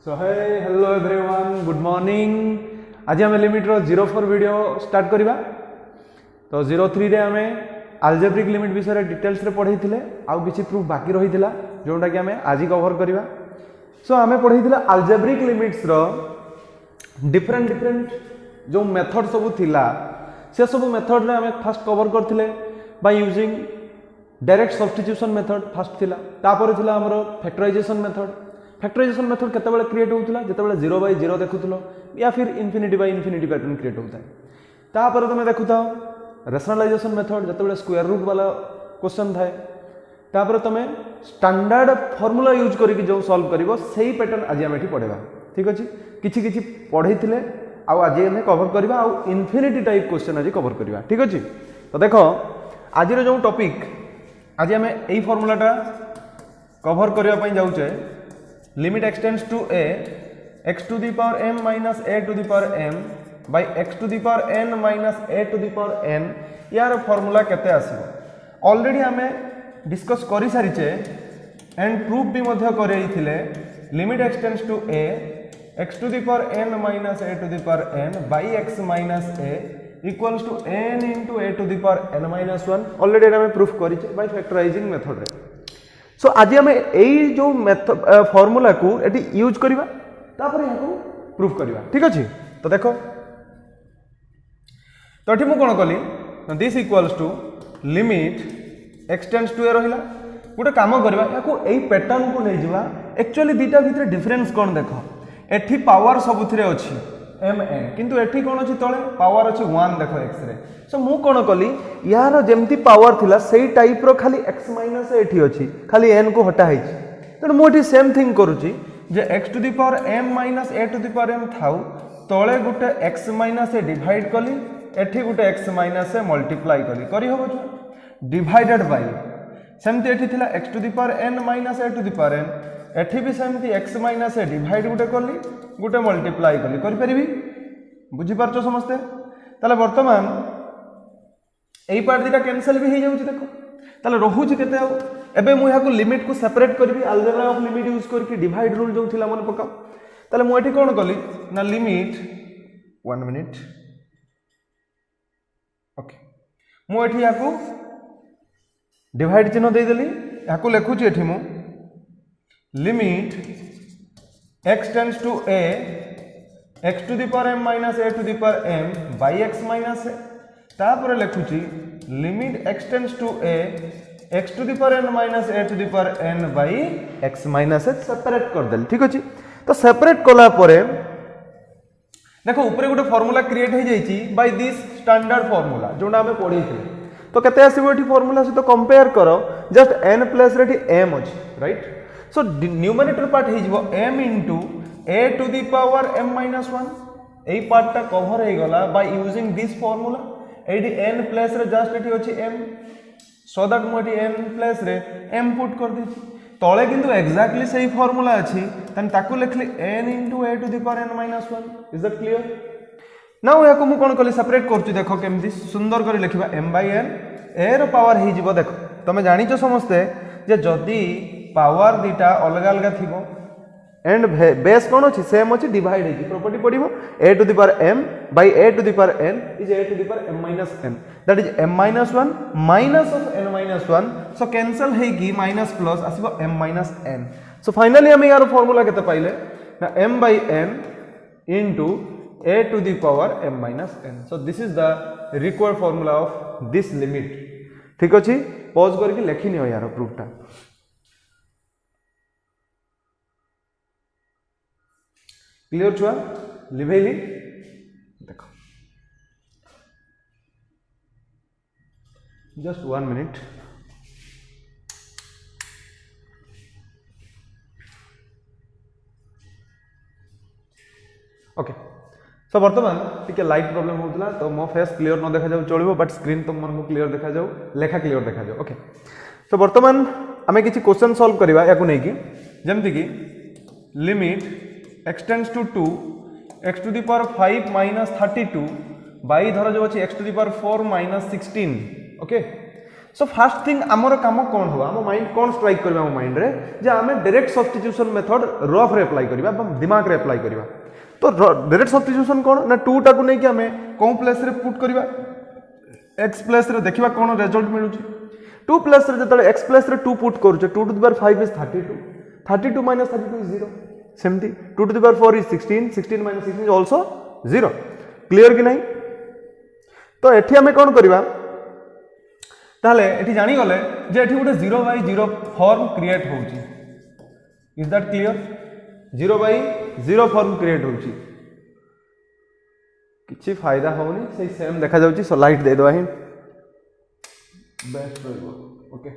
सो हे hello everyone good morning. आज आम limit रो 04 video start करवा। तो 03 रे आम आल्जेब्रिक लिमिट विषय डिटेल्स रे पढ़ई थिले आउ किछि प्रूफ बाकी रही थिला जोंटा कि आम आज कवर करवा। सो आम पढ़ई थिला आल्जेब्रिक लिमिट्स रो डिफरेंट जो मेथड सब थिला से सब मेथड रे आम फर्स्ट कवर करथिले by using direct substitution method first थिला। तापर थिला हमरो फैक्टराइजेशन मेथड। फैक्टराइजेशन मेथड केतेबेले क्रिएट होउतला जेतेबेले 0 बाय 0 देखुतलो या फिर infinity by infinity pattern create होता है। तापर तुम देखुता रेशनलाइजेशन मेथड जेतेबेले स्क्वायर रूट वाला क्वेश्चन थाए। तापर तुम स्टैंडर्ड फार्मूला यूज करके जो सॉल्व करिवो सेही पैटर्न आज हम एठी पढेबा। ठीक अछि, किछि किछि पढैथिले आ आज हम कवर करबा आ इन्फिनिटी टाइप क्वेश्चन आज कवर करबा। ठीक अछि, तो देखो आज रो जो टॉपिक आज हम एही फार्मूलाटा कवर करबा पई जाउछे। Limit x tends to a x to the power m minus a to the power m by x to the power n minus a to the power n यार फार्मूला केते आसीबो ऑलरेडी हमें डिस्कस करि सारिचे and proof भी मध्य करई थिले। Limit x tends to a x to the power n minus a to the power n by x minus a equals to n into a to the power n minus 1 already हमें proof करिचे by factorising method रे। So आज आम यही जो method formula को एटी use करवा तापर यहाँ को प्रूफ करवा। ठीक अच्छे, तो देखो तो ये मुझे कौन कली this equals to limit x tends to a रहा गोटे कम करवा यही पैटर्न को नहीं जावा। एक्चुअली दुटा भितर डिफरेंस कौन देख एठी पावर सबुथिरे अच्छी एम एन किंतु एठी कौन अच्छी तले पावर अच्छी 1 देख एक्स रे। सो मु कौन कली यार जेमती पावर थिला सेही टाइप रो खाली x माइनस एठी अछि खाली n को हटा हैछि। तेणु मुझे सेम थिंग करुच्ची जे x to the power m minus a to the power m थाउ तले गोटे x माइनस ए डिवाइड कली एठी गोटे x माइनस ए मल्टीप्लाई कली करी हबो छ डिवाइडेड बाय सेमती एठी थिला x to the power n minus a to the power n एठी भी सेमती x माइनस ए डिवाइड गोटे कली गोटे मल्टीप्लाई कली करि परिबी। बुझी पारछो समस्ते? ताले वर्तमान एई पार्ट दिटा कैंसिल भी हो जाउछि। देखो ताले रहुछि केते आ एबे मु याको लिमिट को सेपरेट करबी अलजेब्रा ऑफ लिमिट यूज करके डिवाइड रूल जो थिला मन पकाओ। ताले मु एठी कोन कली ना लिमिट 1 मिनिट ओके मु एठी याको डिवाइड चिन्ह दे देली याको लेखुछि एठी मु limit x tends to a x to the power m minus a to the power m by x minus a तापर लिखुची limit x tends to a x to the power n minus a to the power n by x minus a separate कर देल। ठीक अछि, तो separate कला परे देखो ऊपर गोटे फार्मूला क्रिएट हो जाइछि बाय दिस स्टैंडर्ड फार्मूला जोंडा हमें पढ़ी थे। तो केते आसीबो एठी फार्मूला से तो कंपेयर करो जस्ट n प्लस रे एठी m अछि राइट। सो न्यूमरेटर पार्ट हे जिवो m into a to the power m minus 1 एई पार्टटा कवर हे गला बाय यूजिंग दिस फार्मूला। एडी n प्लस रे जस्ट एठी अछि m सो दैट मु एठी n प्लस रे m पुट कर देछि तळे किंतु एक्जेक्टली सही फार्मूला अछि तन ताकू लिखली n into a to the power n minus 1। Is that clear? Now याको मु कोन कली सेपरेट करछु। देखो केमदी सुंदर करी लिखिबा m बाय n a रो पावर हे जिवो। देखो तमे जानिचो समस्ते जे जदी पावर दीटा अलग अलग थिबो एंड बेस कौन अच्छी सेम अच्छी डिवाइड है प्रॉपर्टी पड़ो a to the power m by a to the power n is a to the power m minus n that is m minus 1 minus of n minus 1। So cancel है कि minus plus आसीबो m minus n। So finally हम यार formula केते पाइले ना m by n into a to the power m minus n। So this is the required formula of this limit. ठीक अछि, पॉज करके लिखि नियो यार प्रूफटा। क्लियर छुआ लिभेली? देखो जस्ट 1 मिनिट ओके। सो वर्तमान टिके लाइट प्रॉब्लम होतला तो मो फेस क्लियर न देखा जाउ चलिबो बट स्क्रीन तुम मन को क्लियर देखा जाउ लेखा क्लियर देखा जाउ। ओके, सो वर्तमान आमे किछि क्वेश्चन सॉल्व करबा याकू नै कि जेमति कि limit x tends to 2 x to the power 5 minus 32 by धर जो अच्छी x to the power 4 minus 16। Okay, so first thing आमर काम कौन हो आम माइंड कौन स्ट्राइक करबा आम माइंड रे जे आमे डायरेक्ट सब्स्टिट्यूशन मेथड रफ रे अप्लाई करबा दिमाग रे अप्लाई करबा तो डायरेक्ट सब्स्टिट्यूशन कौन ना 2 टाकू नै कि आमे कोन प्लेस रे पुट करबा x प्लेस रे देखिबा कोन रिजल्ट मिलुची 2 प्लेस रे जतले x प्लेस रे 2 पुट करूचे 2 to the power 5 is 32 minus 32 is 0 सेमती 2 to the power 4 is 16 minus 16 is also 0 clear कि नहीं तो एठी हमें कौन करबा ताले एठी जानी गले जे एठी गोटे 0 by 0 फॉर्म क्रिएट होउची is that clear 0 by 0 form create होउची किछि फायदा होउनी सही सेम देखा जाउची सो लाइट दे दवा ही बेस्ट रहबो ओके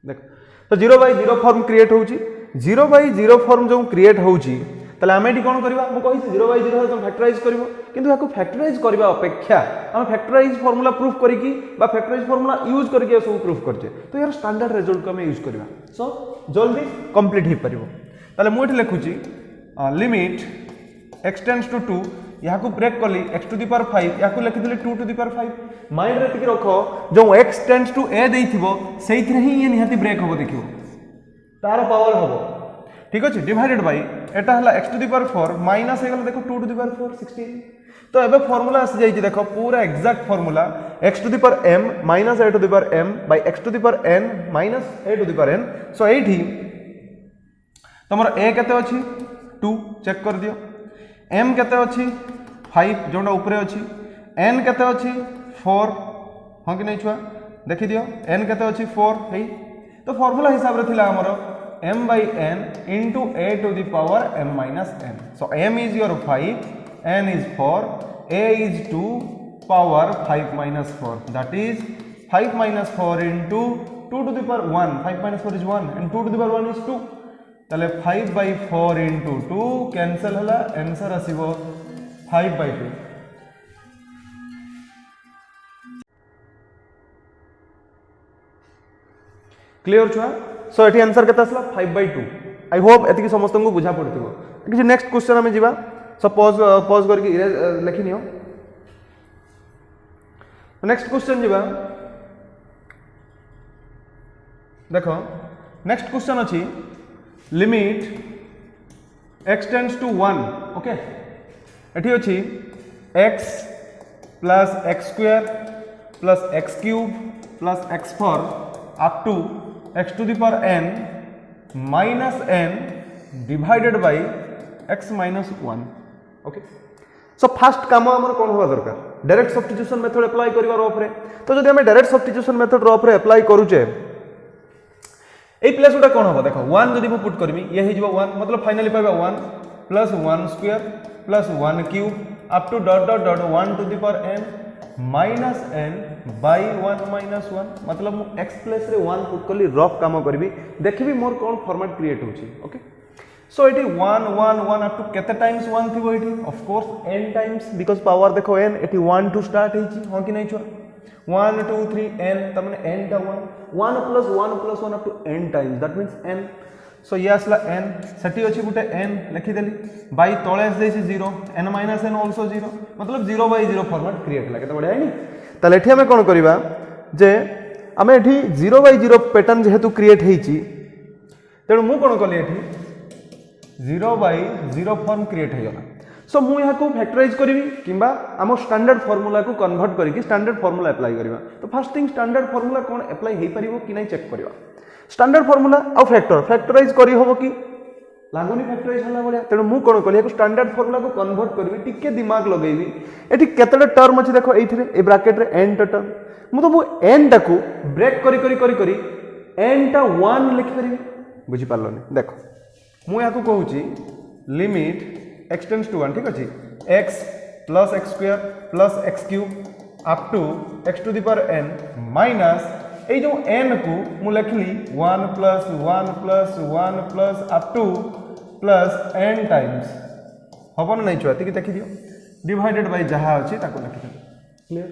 देख तो 0 by 0 फॉर्म क्रिएट होउची 0 by 0 फॉर्म जो क्रिएट होउची ताले आमे एठी कोन करबा मु कहि 0 by 0 तो फैक्टराइज करबो किंतु याको फैक्टराइज करबा अपेक्षा हम फैक्टराइज फार्मूला प्रूफ करिकि बा फैक्टराइज फार्मूला यूज करके सब प्रूफ करछे तो यार स्टैंडर्ड रिजल्ट को हम यूज करबा सो जल्दी कंप्लीट ही परिबो ताले मु एठी लिखुची लिमिट x टेंड्स टू 2 याको ब्रेक कली x टू द पावर 5 याको लिखि दिले 2 टू द पावर 5 माइंड रे टिक रखो जो x टेंड्स टू a देइथिबो सेइथिरे ही ये निहाती ब्रेक होबो देखिबो तार पावर होबो ठीक अछि डिवाइडेड बाय एटा हला x to the power 4 minus हे गला देखो 2 टू द पावर 4 16 तो एबे फार्मूला आसी जाई देखो पूरा exact formula x to the power m minus a to the power m by x to the power n minus a to the power n so एठी तमर a केते अछि 2 चेक कर दियो m केते अछि 5 जोंडा ऊपर अछि n केते अछि 4 हां कि नै छुआ देखि दियो n केते अछि 4 हेई तो फार्मूला हिसाब रे थिला हमरो m by n into a to the power m minus n. So m is your 5, n is 4, a is 2 power 5 minus 4. That is 5 minus 4 into 2 to the power 1. 5 minus 4 is 1 and 2 to the power 1 is 2. तले 5 by 4 into 2 cancel हला answer आसीबो 5 by 2. Clear छुआ सो एठी answer केता असला 5 by 2 I hope एति समस्त को बुझा पड़तिबो कि नेक्स्ट क्वेश्चन हमें जीवा सपोज पॉज करके लिखि नियो नेक्स्ट क्वेश्चन जीवा देखो नेक्स्ट क्वेश्चन अछि limit x tends to 1 okay एठी अछि x plus x square plus x cube plus x4 up to x to the power n minus n divided by x minus 1 okay so fast काम हमर कोन होबा दरकार direct substitution method apply करिवार ऑफ रे तो जदि हम डायरेक्ट सब्स्टिट्यूशन मेथड ऑफ रे अप्लाई करूचे ए प्लेस उटा कोन होबा देखो 1 जदि हम पुट करमी ये हे जबो 1 मतलब finally पाबा 1 plus 1 square plus 1 cube up to dot dot dot 1 to the power n minus n by 1 minus 1 मतलब मु x प्लेस रे 1 पुट करली रफ काम करबी देखबी मोर कोन फॉर्मेट क्रिएट होची okay so it 1 1 1 up to केते टाइम्स 1 थिबो it of course n times because power देखो n इट 1 टू स्टार्ट हेची हो कि नै छुआ 1 2 3 n तमने n टा 1 plus 1 plus 1 up to n times that means n सो ये आसला n सटी अछि गुटे n लिखि देली बाय तळे आस देछि 0 n minus n also 0 मतलब 0 by 0 फॉर्मेट क्रिएट लागे त बढ़िया है नी तले एठी हमें कोन करबा जे हमें एठी 0 by 0 पैटर्न जेहेतु क्रिएट हेछि तेणु मु कोन कली एठी 0 by 0 फॉर्म क्रिएट हे गला सो मु यहा को फैक्टराइज करबी किबा हम स्टैंडर्ड फार्मूला को कन्वर्ट करिकि स्टैंडर्ड फार्मूला अप्लाई करबा तो फर्स्ट थिंग स्टैंडर्ड फार्मूला कोन अप्लाई हे परिबो कि नै चेक करबा स्टैंडर्ड फार्मूला आ फैक्टराइज करी होबो कि लागोनी फैक्टराइज होला बलिया तेणु मु कोन कली स्टैंडर्ड फार्मूला को कन्वर्ट करबी टिके दिमाग लगेबी एठी केतडे टर्म अछि देखो एथिरे ए ब्रैकेट रे n टर्म मु तो मु n टा को ब्रेक करी n टा 1 लिखि परिबी बुझी पारलोनी देखो मु या को कहूची लिमिट x टेंड्स टू 1 ठीक अछि x plus x square plus x cube up to x to the power n minus ए जो n को मु लिखली 1 plus 1 plus 1 plus up to plus n times हबो नै छुआ तिकी देखि दियो डिवाइडेड बाय जहा अछि ताको लिखि दियो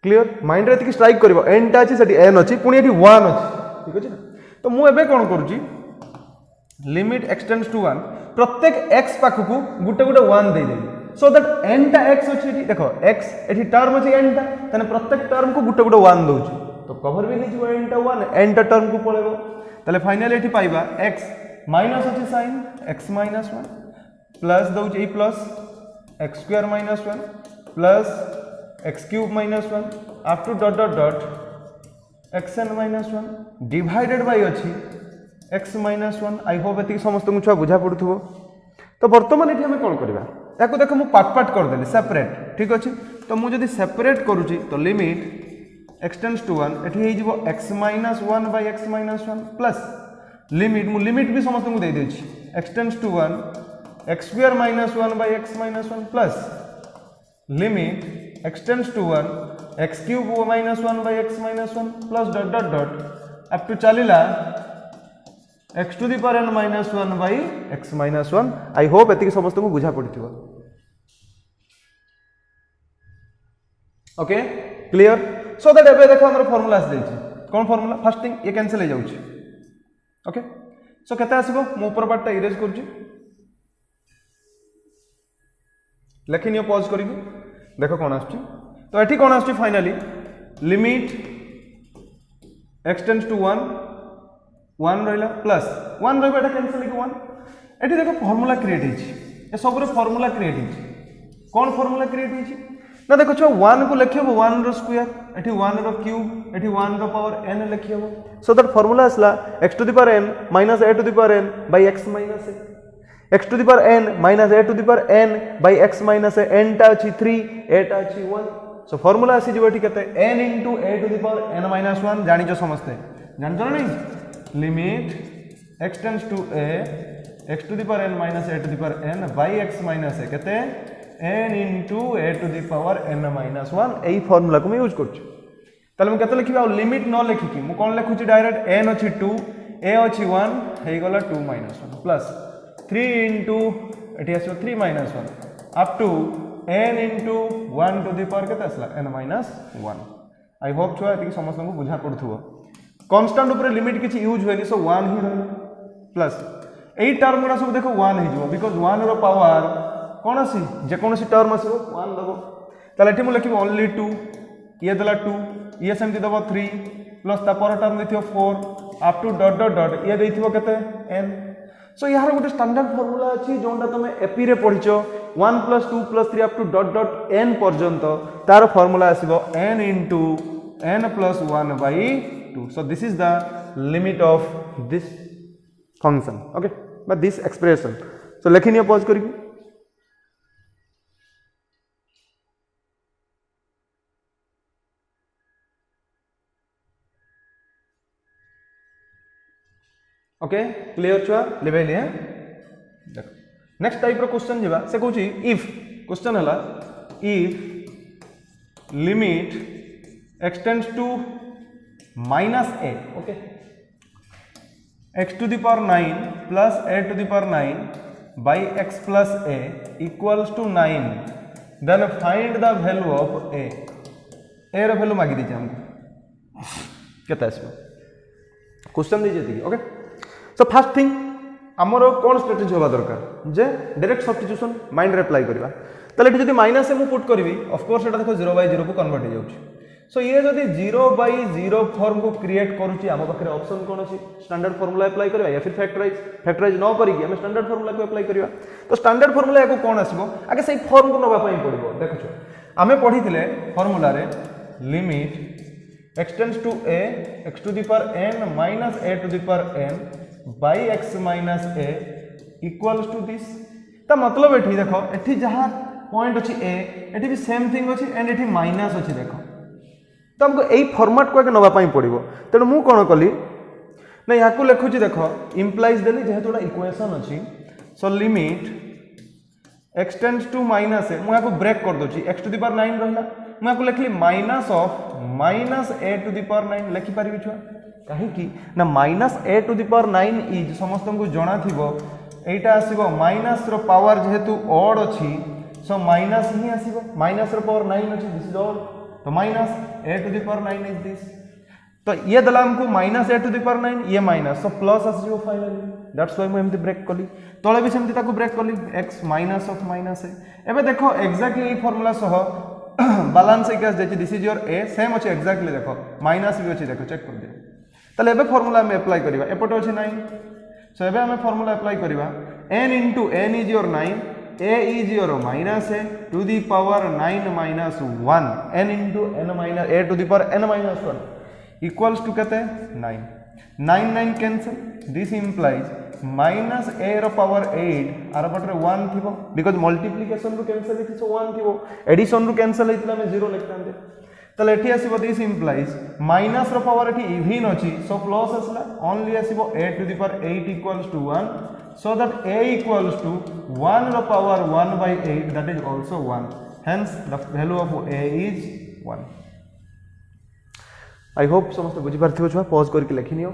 क्लियर माइंड रे तिकी स्ट्राइक करबो n टा अछि सेठी n अछि पुनी एठी 1 अछि ठीक अछि तो मु एबे कोन करूची लिमिट x टेंड्स टू 1 प्रत्येक x पाखु को गुटे 1 दे देली सो दैट n टा x अछि देखो x एठी टर्म अछि n टा तने प्रत्येक टर्म को गुटे 1 दोउची तो कवर भी हो n टा 1 n टा टर्म को पळेबो ताले फाइनली एठी पाइबा x माइनस अछि sin x माइनस 1 प्लस दउछ ए plus x square minus 1 plus x cube minus 1 up to dot dot dot xn minus 1 divided by अछि x माइनस 1 आई होप एति समस्त को छुआ बुझा पड़ुथबो तो वर्तमान एठी हम कोन करबा याको देखो मु पार्ट पार्ट कर देली सेपरेट ठीक अछि तो मु जदी सेपरेट करूची तो लिमिट x टेंड्स टू 1 एठी हे जिवो x minus 1 by x minus 1 plus limit मु लिमिट भी समस्त को दे देछि x tends to 1 x square minus 1 by x minus 1 plus limit x tends to 1 x cube minus 1 by x minus 1 plus dot dot dot up to चलिला x to the power n minus 1 by x minus 1 I hope एति समस्त को बुझा पड़िथिबो okay clear so that एबे देखो हमर formulas देछि कोन formula first thing ये कैंसिल हो जाउछि ओके सो केते आसीबो मो ऊपर पार्ट इरेज करछि लेकिन ये पॉज करिकि देखो कोन आछि तो एठी कोन आछि finally limit x tends to 1 1 रहिला प्लस 1 रहबा एटा कैंसिल के 1 एठी देखो फार्मूला क्रिएट हिची ए सब रे फार्मूला क्रिएट हिची कोन फार्मूला क्रिएट हिची ना देखो छ 1 को लिखिबो 1 रो स्क्वायर एठी 1 रो क्यूब एठी 1 रो पावर n लिखिबो सो दैट फार्मूला असला x to the power n minus a to the power n by x minus a x to the power n minus a to the power n by x minus a n टा अछि 3 a टा अछि 1 so formula आसी जिवो एठी केते n * a to the power n minus 1 जानि छ समझते जान छ नहीं limit x tends to a x to the power n minus a to the power n by x minus a केते n * a to the power n minus 1 एई formula को मैं यूज करछु तले हम केते लिखिबा लिमिट न लिखि कि मु कोन लिखुची डायरेक्ट n अछि 2 a अछि 1 हे गला 2 माइनस 1 प्लस 3 * एठी आसो 3 minus 1 up to n * 1 to the power केते असला n माइनस 1 आई होप छुआ एति समस्त को बुझा पड़थुबो कांस्टेंट ऊपर लिमिट किछि यूज होइनी सो 1 ही रहल प्लस एई टर्म गुडा सब देखो 1 ही जिवो बिकॉज़ 1 रो पावर कोन आसी जे कोनसी टर्म आसीबो 1 दबो ताले एठी मु लिखिबो ओनली 2 ये दला 2 ये सेमति दबो 3 प्लस ता पर टर्म देथियो 4 up to dot dot dot ये देथियो केते n सो यार गोटे स्टैंडर्ड फार्मूला अछि जोंडा तमे एपी रे पढिचो 1 + 2 + 3 up to dot dot n पर्यंत तार formula आसीबो n * n + 1 by 2 so this is the limit of this function okay but this expression so लेखिन ये पॉज करिक ओके क्लियर छुआ लेबेली है देखो नेक्स्ट टाइप रो क्वेश्चन जेबा से कहूची इफ क्वेश्चन हला if limit x tends to minus a okay x to the power 9 plus a to the power 9 by x plus a equals to 9 then find the value of a रो value मागी दीजिए हमको केता आसबो question दीजिए थी okay so first thing हमरो कोन strategy होबा दरकार जे direct substitution mind रे अप्लाई करबा तले जदी माइनस से मु पुट करबी ऑफ कोर्स एटा देखो 0/0 को कन्वर्ट हो जाउची सो ये जदि 0/0 फॉर्म को क्रिएट करूची हम पाखरे ऑप्शन कोन अछि स्टैंडर्ड फार्मूला अप्लाई करबा या फिर फैक्टराइज न करी हम स्टैंडर्ड फार्मूला को अप्लाई करबा तो स्टैंडर्ड फार्मूला को कोन आसीबो आगे सही फॉर्म को नबा पई पड़िबो देखो हमें पढिथिले फार्मूला रे limit x tends to a x to the power n minus a to the power n by x minus a equals to this ता मतलब एठी देखो एठी जहां पॉइंट अछि a एठी भी सेम थिंग अछि एंड एठी माइनस अछि देखो तो हमको एई फॉर्मेट को नबा पई पड़िबो तेणु मु कोन कली ना याकू लिखुची देखो इंप्लाइज देली जेहेतुडा इक्वेशन अछि so limit x tends to minus a मु याकू ब्रेक कर दोची x टू द पावर 9 रहला मु याकू लिखली minus of minus a to the power 9 लिखि पारिबि छुआ कहीं की ना minus a to the power 9 is समस्त को जणा थिबो एटा आसीबो माइनस रो पावर जेहेतु ऑड अछि सो माइनस ही आसीबो माइनस रो पावर 9 अछि दिस इज ऑड तो minus a to the power 9 is this तो ये दला हमको minus a to the power 9 ये माइनस सो प्लस आसीबो फाइनली दैट्स व्हाई मैं एमती ब्रेक कली तळे भी सेमती ताको ब्रेक कली x माइनस ऑफ माइनस है एबे देखो एग्जैक्टली ई फार्मूला सह balance equals देखिए this is your a same अच्छे exactly देखो minus भी अच्छे देखो check कर दिया ताले एबे formula में apply करिवा एपटे अच्छे 9 so एबे हमें formula apply करिवा n into n is your 9 a is your minus a to the power 9 minus 1 n into n minus a to the power n minus 1 equals to कहते 9 9 cancel this implies minus a रो power 8 आर पटरे 1 थिबो because multiplication रो cancel इथि so 1 थिबो addition रो cancel इतला में 0 लिखतांते तले एठी आसीबो दिस इंप्लाइज माइनस रो पावर एठी इवन अछि सो प्लस असला ओनली आसीबो a to the power 8 equals to 1 so that a equals to 1 रो power 1 by 8 that is also 1 hence the value of a is 1 I hope समस्त बुझी पारथिबो छुआ पॉज करके लिखि नियो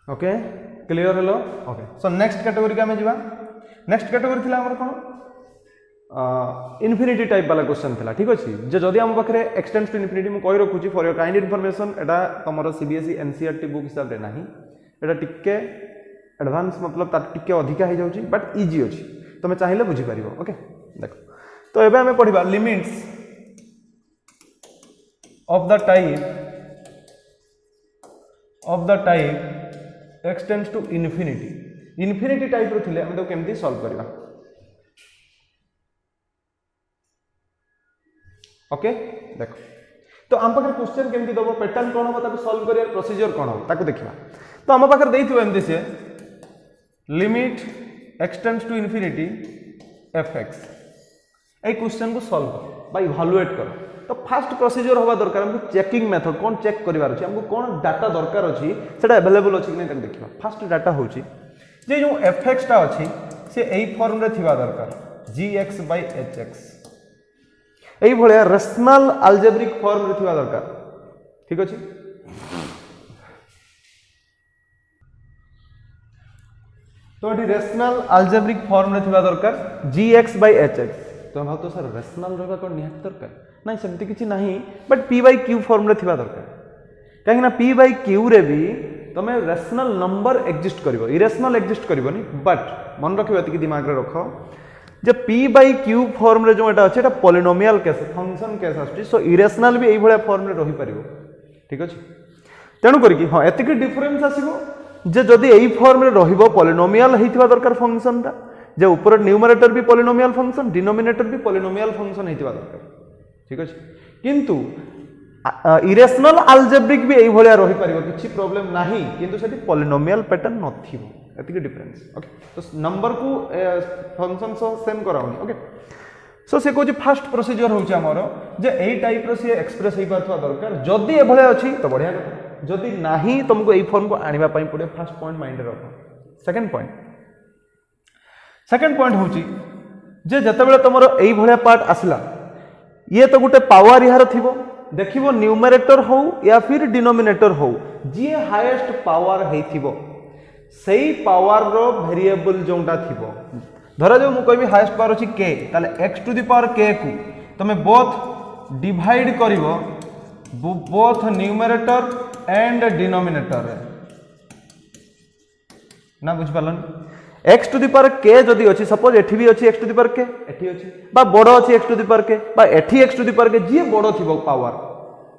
okay clear hello okay so next category का में जीवा नेक्स्ट कैटेगरी थिला हमर कोन इन्फिनिटी टाइप वाला क्वेश्चन थिला ठीक अछि जे जदी हम पाखरे एक्सटेंड्स टू इन्फिनिटी मु कहि रखुची for your kind information Etah तमरो CBSE NCERT book हिसाब रे नाही एटा टिक्के एडवांस मतलब ता टिक्के अधिका हे जाउची बट इजी अछि तमे चाहिले बुझी परिबो ओके देखो तो एबे हमें पढिबा limits of the type x tends to infinity infinity type रो थिले हम तो केमती सॉल्व करबा ओके देखो तो हम पाखर क्वेश्चन केमती दबो पैटर्न कोन हो ताको सॉल्व करियर प्रोसीजर कोन हो ताको देखिबा तो हम पाखर देइथिबो एमती से limit x tends to infinity fx ए क्वेश्चन को सॉल्व कर बाय इवैल्यूएट कर तो फास्ट प्रोसीजर होबा दरकार हमको चेकिंग मेथड कोन चेक करिवार अछि हमको कोन डाटा दरकार अछि सेटा अवेलेबल अछि कि नै तक देखिबा फास्ट डाटा होछि जे जो fx टा अछि से एई फॉर्म रे थिबा दरकार gx by hx एई भलिया रेशनल अलजेब्रिक फॉर्म रे थिबा दरकार ठीक अछि तो एठी रेशनल अलजेब्रिक फॉर्म रे थिबा दरकार gx by hx तो हम तो सर रेशनल रहबा कोन निहात दरकार नहीं सेमती किछि नहीं but p by q form रे थिबा दरकार काहे ना p by q रे भी तमे रेशनल नंबर एग्जिस्ट करिवो इरेशनल एग्जिस्ट करिवोनी बट मन रखिबो एति दिमाग रे रखो जे p by q फॉर्म रे जो एटा अछि एटा पॉलिनोमियल केस फंक्शन केस आछि सो इरेशनल भी एई भलिया फॉर्म रे रहि परिवो ठीक अछि तेनु करिकि हां एति कि डिफरेंस आसीबो जे जदी एई फॉर्म रे रहिबो पॉलिनोमियल हेतिबा दरकार फंक्शन ता जे ऊपर न्यूमरेटर भी पॉलिनोमियल फंक्शन डिनोमिनेटर भी पॉलिनोमियल फंक्शन हेतिबा दरकार ठीक अछि किंतु इरेशनल अलजेब्रिक भी एई भलिया रहि परिबो किछि प्रॉब्लम नाही किंतु सेठी पॉलिनोमियल पैटर्न नथिबो एति कि डिफरेंस ओके तो नंबर को फंक्शन सो सेम कराउनी ओके सो से कोछि फास्ट प्रोसीजर होछि हमरो जे एई टाइप रो से एक्सप्रेस हेइ पाथवा दरकार जदी ए भलिया अछि तो बढ़िया କଥା जदी नाही तुमको एई फॉर्म को आनिबा पई पड़े फर्स्ट पॉइंट माइंड रे रखो सेकंड पॉइंट होछि जे जतबेले तमरो एई भलिया पार्ट आसला ये तो गोटे पावर यार थिबो देखिबो न्यूमरेटर हो या फिर डिनोमिनेटर हो जी हाईएस्ट पावर हेथिबो सेही पावर रो वेरिएबल जोंटा थिबो धरा जो मु कहबी हाईएस्ट पावर अछि k ताले x to the power k को तमे बोथ डिवाइड करिवो बोथ न्यूमरेटर एंड डिनोमिनेटर रे ना बुझ पालन x to the power k जदी अछि सपोज एठी भी अछि x to the power k एठी अछि बा बडो अछि x to the power k बा एठी x to the power k जी बडो थिबो पावर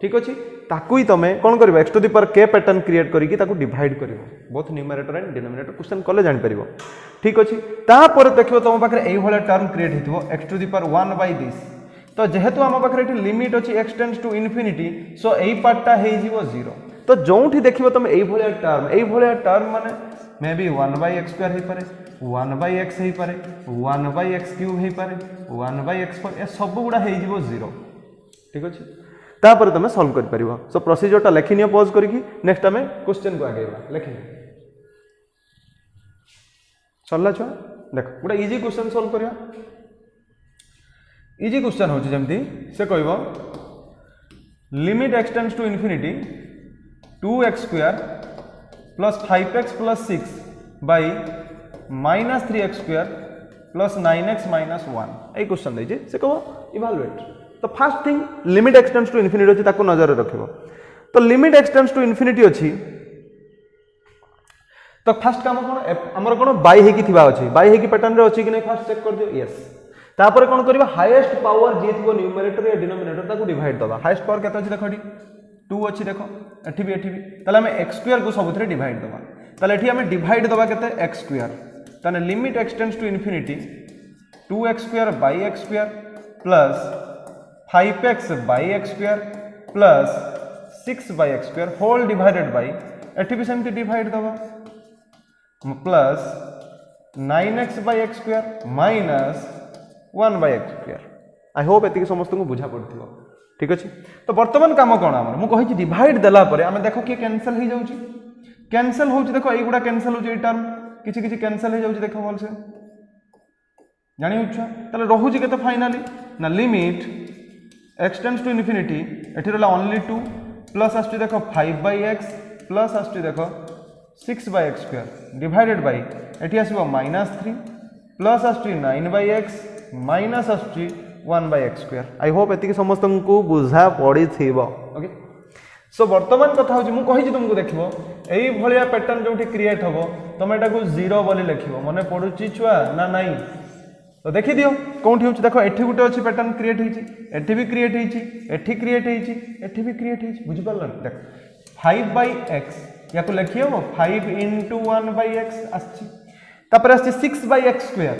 ठीक अछि ताकू ही तमे कोन करबो x to the power k pattern create करिकि ताकू डिवाइड करिवो both numerator and denominator question कले जानि परिवो ठीक अछि ता पर देखिबो तम पाखरे एई भले टर्म क्रिएट हितबो x to the power 1 by this तो जेहेतु हम पाखरे एठी लिमिट अछि x tends to infinity so एई पार्टटा हेइ जिवो 0 तो जोंठी देखिबो तमे एई भले टर्म माने maybe 1 by x square हे पारे 1 by x हे पारे 1 by x क्यूब हे पारे 1 by x4 ए सब गुडा हे जिवो 0 ठीक अछि ता पर तमे सॉल्व कर परिबो सो प्रोसीजर ता लेखिनियो पॉज करिकि नेक्स्ट हमें क्वेश्चन को आगेबा लेखिनि चलला छ देखो गुडा इजी क्वेश्चन सॉल्व करिया इजी क्वेश्चन हो जेमती से कहबो limit x tends to infinity 2x square plus 5x plus 6 by minus 3x square plus 9x minus 1 ए क्वेश्चन दै से कहो इवैल्यूएट तो first thing limit x tends to infinity अछि ताको नजर रे रखिबो तो limit x tends to infinity अछि तो फास्ट काम कौन आमर कौन बाई होगी थिबा अच्छी बाई होगी पैटर्न रे अच्छी कि नहीं फास्ट चेक कर दियो यस तापर कौन करबा हाईएस्ट पावर जे थिबो न्यूमरेटर या डिनोमिनेटर ताको डिवाइड दबा हाईएस्ट पावर केते अछि देखो एठी 2 अछि देखो एठी भी ताले हम x स्क्वायर को सबुथरे डिवाइड दबा ताले एठी हम डिवाइड दबा केते x स्क्वायर ताने limit x tends to infinity 2x square by x square plus 5x by x square plus 6 by x square whole divided by एठी भी सेमती डिवाइड दबा plus 9x by x square minus 1 by x square I hope एति समस्त को बुझा पड़थिबो ठीक अछि तो वर्तमान काम कोन हमर मु कहि छी डिवाइड देला परे हम देखो कि कैंसिल हो जाउची कैंसिल होउची देखो एगुडा कैंसिल होउची ए टर्म किछि किछि कैंसिल हो जाउची देखो बोल से जानि उच्छा तले रहूची केते फाइनली ना limit x tends to infinity एठी रहला ओनली 2 प्लस आस्ती देखो 5 बाय x प्लस आस्ती देखो 6 by x square divided by एठी आसीबो -3 प्लस आस्ती 9 बाय x माइनस आस्ती 1 by x square I hope एति समस्त को बुझा पड़ी थिबो ओके सो वर्तमान कथा होची मु कहि छी तुमको देखिबो एई भलिया पैटर्न जोठी क्रिएट हबो तमे एटा को 0 बोली लिखिबो माने पडुची छुआ ना नाही तो देखि दियो कोठी होची देखो एठी गुटे अछि पैटर्न क्रिएट हिची एठी भी क्रिएट हिची एठी क्रिएट हिची एठी भी क्रिएट हिची बुझि परलन देख 5 बाय x याको लिखियो 5 into 1 by x आछि तापर आछि 6 by x स्क्वायर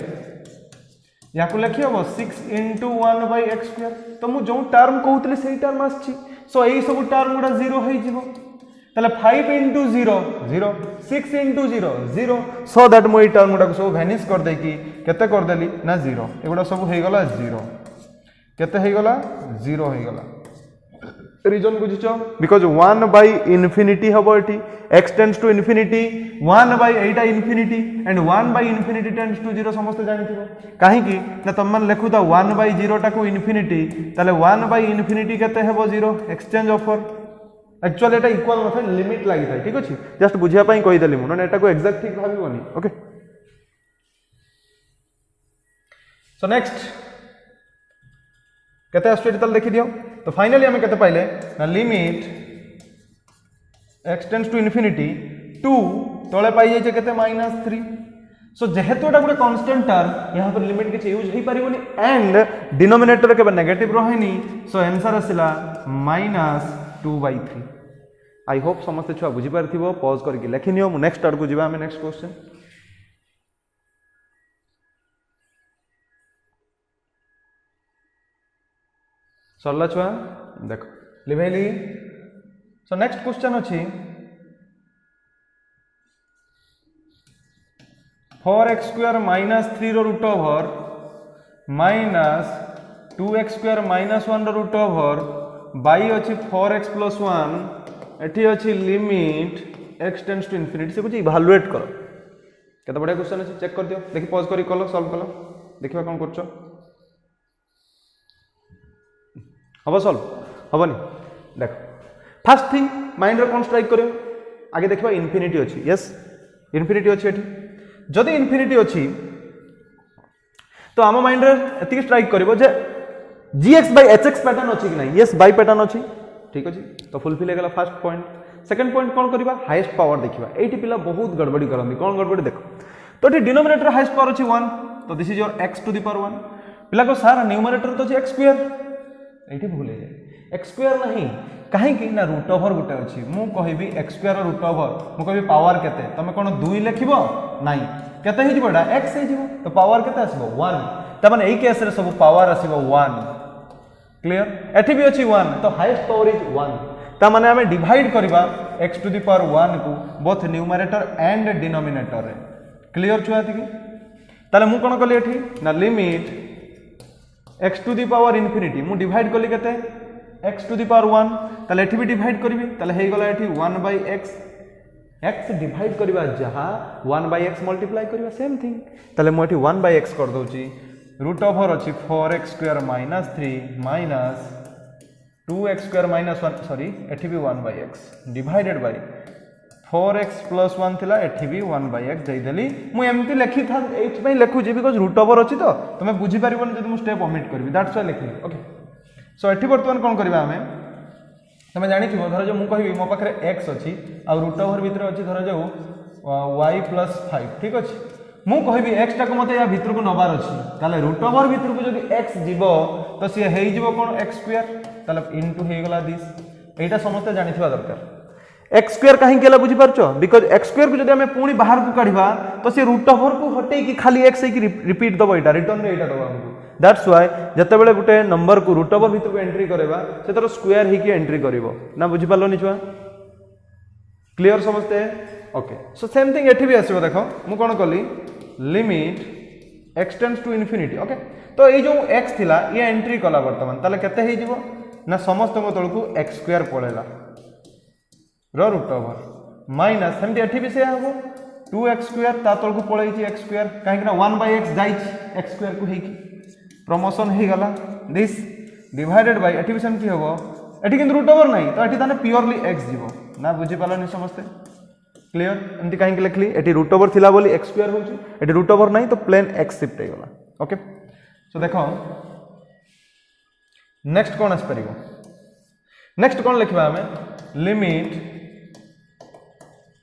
याको लिखियो 6 into 1 by x स्क्वायर तो मु जो टर्म कहउतले सेही टर्म आछि सो एई सब टर्म गुडा 0 होई जिवो ताले 5 into 0 0 6 into 0 0 सो दैट मु एई टर्म गुडा को सब वैनिश कर दे कि केते कर देली ना 0 एगुडा सब हेई गला 0 केते हेई गला 0 हेई गला रीजन बुझिचो बिकॉज 1 बाय इन्फिनिटी हबो एठी x tends to infinity 1 by एटा infinity and 1 by infinity tends to 0 समस्त जानिथिबो काहे कि ना तमन लेखु ता 1 बाय 0 टा को इन्फिनिटी ताले 1 बाय इन्फिनिटी केते हेबो 0 एक्सचेंज ऑफर एक्चुअली एटा इक्वल नथाय लिमिट लागि थाय ठीक अछि जस्ट बुझिया पई कहि देली मु न एटा को एग्जैक्ट ठीक भाबिबोनी ओके सो नेक्स्ट केते आस्ट्रेट तल देखि दियो तो फाइनली हमें केते पाइले ना limit x tends to infinity 2 तळे पाई जाय केते -3 सो जेहेतु एटा गुटे कांस्टेंट टर्म यहां पर लिमिट के यूज हे परिबोनी एंड डिनोमिनेटर के नेगेटिव रहैनी सो आंसर आसिला -2/3 आई होप समस्त छुआ बुझी पारथिबो पॉज करके लेखि नियो मु नेक्स्ट आड़ को जिबा हमें नेक्स्ट क्वेश्चन सरला छुआ देखो लिभैली सो नेक्स्ट क्वेश्चन अछि 4x स्क्वायर -3 रो रूट ओवर -2x स्क्वायर -1 रो रूट ओवर बाई अछि 4x + 1 एठी अछि limit x tends to infinity से कुछ इवैल्यूएट करो केते बडा क्वेश्चन अछि चेक कर दियो देखि पॉज करी कलो सॉल्व कलो देखिबा कोन करछो हबो सॉल्व हबनी देखो फर्स्ट थिंग माइंड रे कोन स्ट्राइक करियो आगे देखिबा इन्फिनिटी अछि यस इन्फिनिटी अछि एठी जदि इन्फिनिटी अछि तो आम माइंड रे एति स्ट्राइक करिवो जे gx/hx पैटर्न अछि कि नहीं यस बाय पैटर्न अछि ठीक अछि तो फुलफिल हे गेला फर्स्ट पॉइंट सेकंड पॉइंट कोन करिबा हाईएस्ट पावर देखिबा एठी पिला बहुत गड़बड़ी करंदी कोन गड़बड़ी देखो तो एठी डिनोमिनेटर हाईएस्ट पावर अछि 1 तो this is your x to the power 1 पिला को सारा न्यूमरेटर तो अछि x स्क्वायर एठी भूल हे जाय x स्क्वायर नहीं काहे कि ना रूट ओवर गुटे अछि मु कहबी x स्क्वायर रूट ओवर मु कहबी पावर केते तमे कोन 2 लिखिबो नाही केते हे जिवोडा x हे जिवो तो पावर केते आसीबो 1 त माने एई केस रे सब पावर आसीबो 1 क्लियर एठी भी अछि 1 तो हाईएस्ट पावर इज 1 त माने हमें डिवाइड करबा x टू द पावर 1 को बोथ न्यूमरेटर एंड डिनोमिनेटर रे क्लियर छुआ थी ताले मु कोन कली एठी ना limit x to the power infinity मु डिवाइड कली केते x टू द पावर 1 ताले एठी भी डिवाइड करबी ताले हे गला एठी 1/x x डिवाइड करबा जहा 1/x मल्टीप्लाई करबा सेम थिंग ताले मु एठी 1/x कर दोची रूट ओवर अछि 4x square -3 minus 2x square -1 sorry एठी भी 1/x डिवाइडेड बाय 4x + 1 थिला एठी भी 1/x दे देली मु एमती लिखि था एच में लिखु जे बिकॉज़ रूट ओवर अछि तो तमे बुझी परिबन जदि मु स्टेप ओमिट करबी दैट्स व्हाई लिखली ओके सो एठी वर्तमान कोन करबा हमें तमे जानि थिबो धर जो मु कहबी मो पाखरे x अछि आ रूट ओवर भीतर अछि धर जो y प्लस 5 ठीक अच्छे मु कहबी x टाक मत या भितर को नबार अच्छी ताले रूट ओवर भितर को जब x जीवो तो सी हे जीवो कोन x स्क्वायर ताले इनटू हे गला दिस एटा समस्त जानिथिबा दरकार x स्क्वायर काहे केला बुझी पारछो बिकॉज़ x स्क्वायर को जब हमें पुणी बाहर को काढिबा तो सी रूट ओवर को हटे की खाली x हे की रिपीट दबो एटा रिटर्न रे एटा दबो हमको दैट्स व्हाई जते बेले गुटे नंबर को रूट ओवर भितर को एंट्री करबा से तर स्क्वायर हे की एंट्री करबो ना बुझी पालो नि छुआ क्लियर समझते ओके सो सेम थिंग एठी भी आसीबो देखो मु कोन कली limit x tends to infinity okay तो ये जो x थिला ये एंट्री कला वर्तमान ताले केते हे जीवो ना समस्त को तळकू x स्क्वायर पळेला रो रूट ओवर माइनस हमती एठी भी से हबो 2x स्क्वायर ता तळकू पळै छी x स्क्वायर काहे कि ना 1/x जाई छी x स्क्वायर को हे की प्रमोशन हे गला दिस डिवाइडेड बाय एठी भी सेमती हबो एठी किंतु रूट ओवर नाही तो एठी ताने प्योरली x जीवो ना बुझी पालनी समस्त क्लियर एमती कहीं लिखली एटी रूट ओवर थिला बोली x स्क्वायर होची एटी रूट ओवर नहीं तो प्लेन x शिफ्ट हे गला ओके सो देखो नेक्स्ट कोन आस परिबो नेक्स्ट कोन लिखबा हमें limit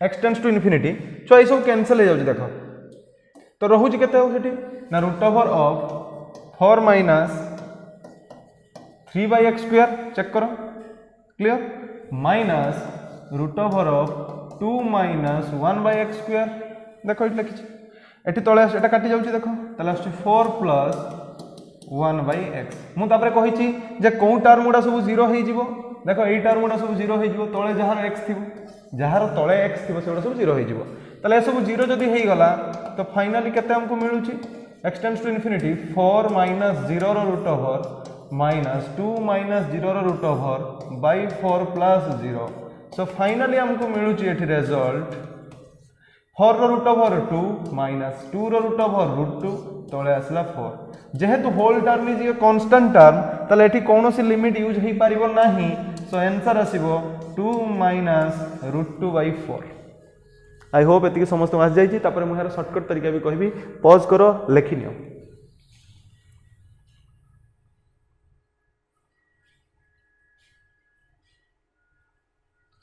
x tends to infinity so ए सब कैंसिल हो जाउची देखो तो रहूची केते हो सेठी ना root over of 4 minus 3/x square check करो clear minus root over of 2 minus 1/x square देखो ये लिखी एटी तले एटा काटी जाउची देखो तले आछी 4 प्लस 1/x मु तापरे कहिची जे को टर्म गुडा सब 0 हे जीवो देखो एई टर्म गुडा सब 0 हे जीवो तळे जहार x थिबो जहार तळे x थिबो सेडा सब 0 हे जीवो तले सब 0 जदी हे गला तो फाइनली केते हमको मिलुची x tends to infinity 4 minus 0 रो रूट ओवर माइनस 2 माइनस 0 रो root over by 4 plus 0 so finally हमको मिलुची एठी रिजल्ट 4 रो रूट ओवर 2 माइनस 2 रो रूट ओवर रूट 2 तळे आसला 4 जेहेतु whole term is a constant term तले एठी कोनोसी लिमिट यूज हे पारिबो नाही सो आंसर आसीबो 2 माइनस रूट 2 बाय 4 आई होप एति समस्त आस जाई छी तापर मु हेर शॉर्टकट तरीका भी कहबी पॉज करो लिखि नियो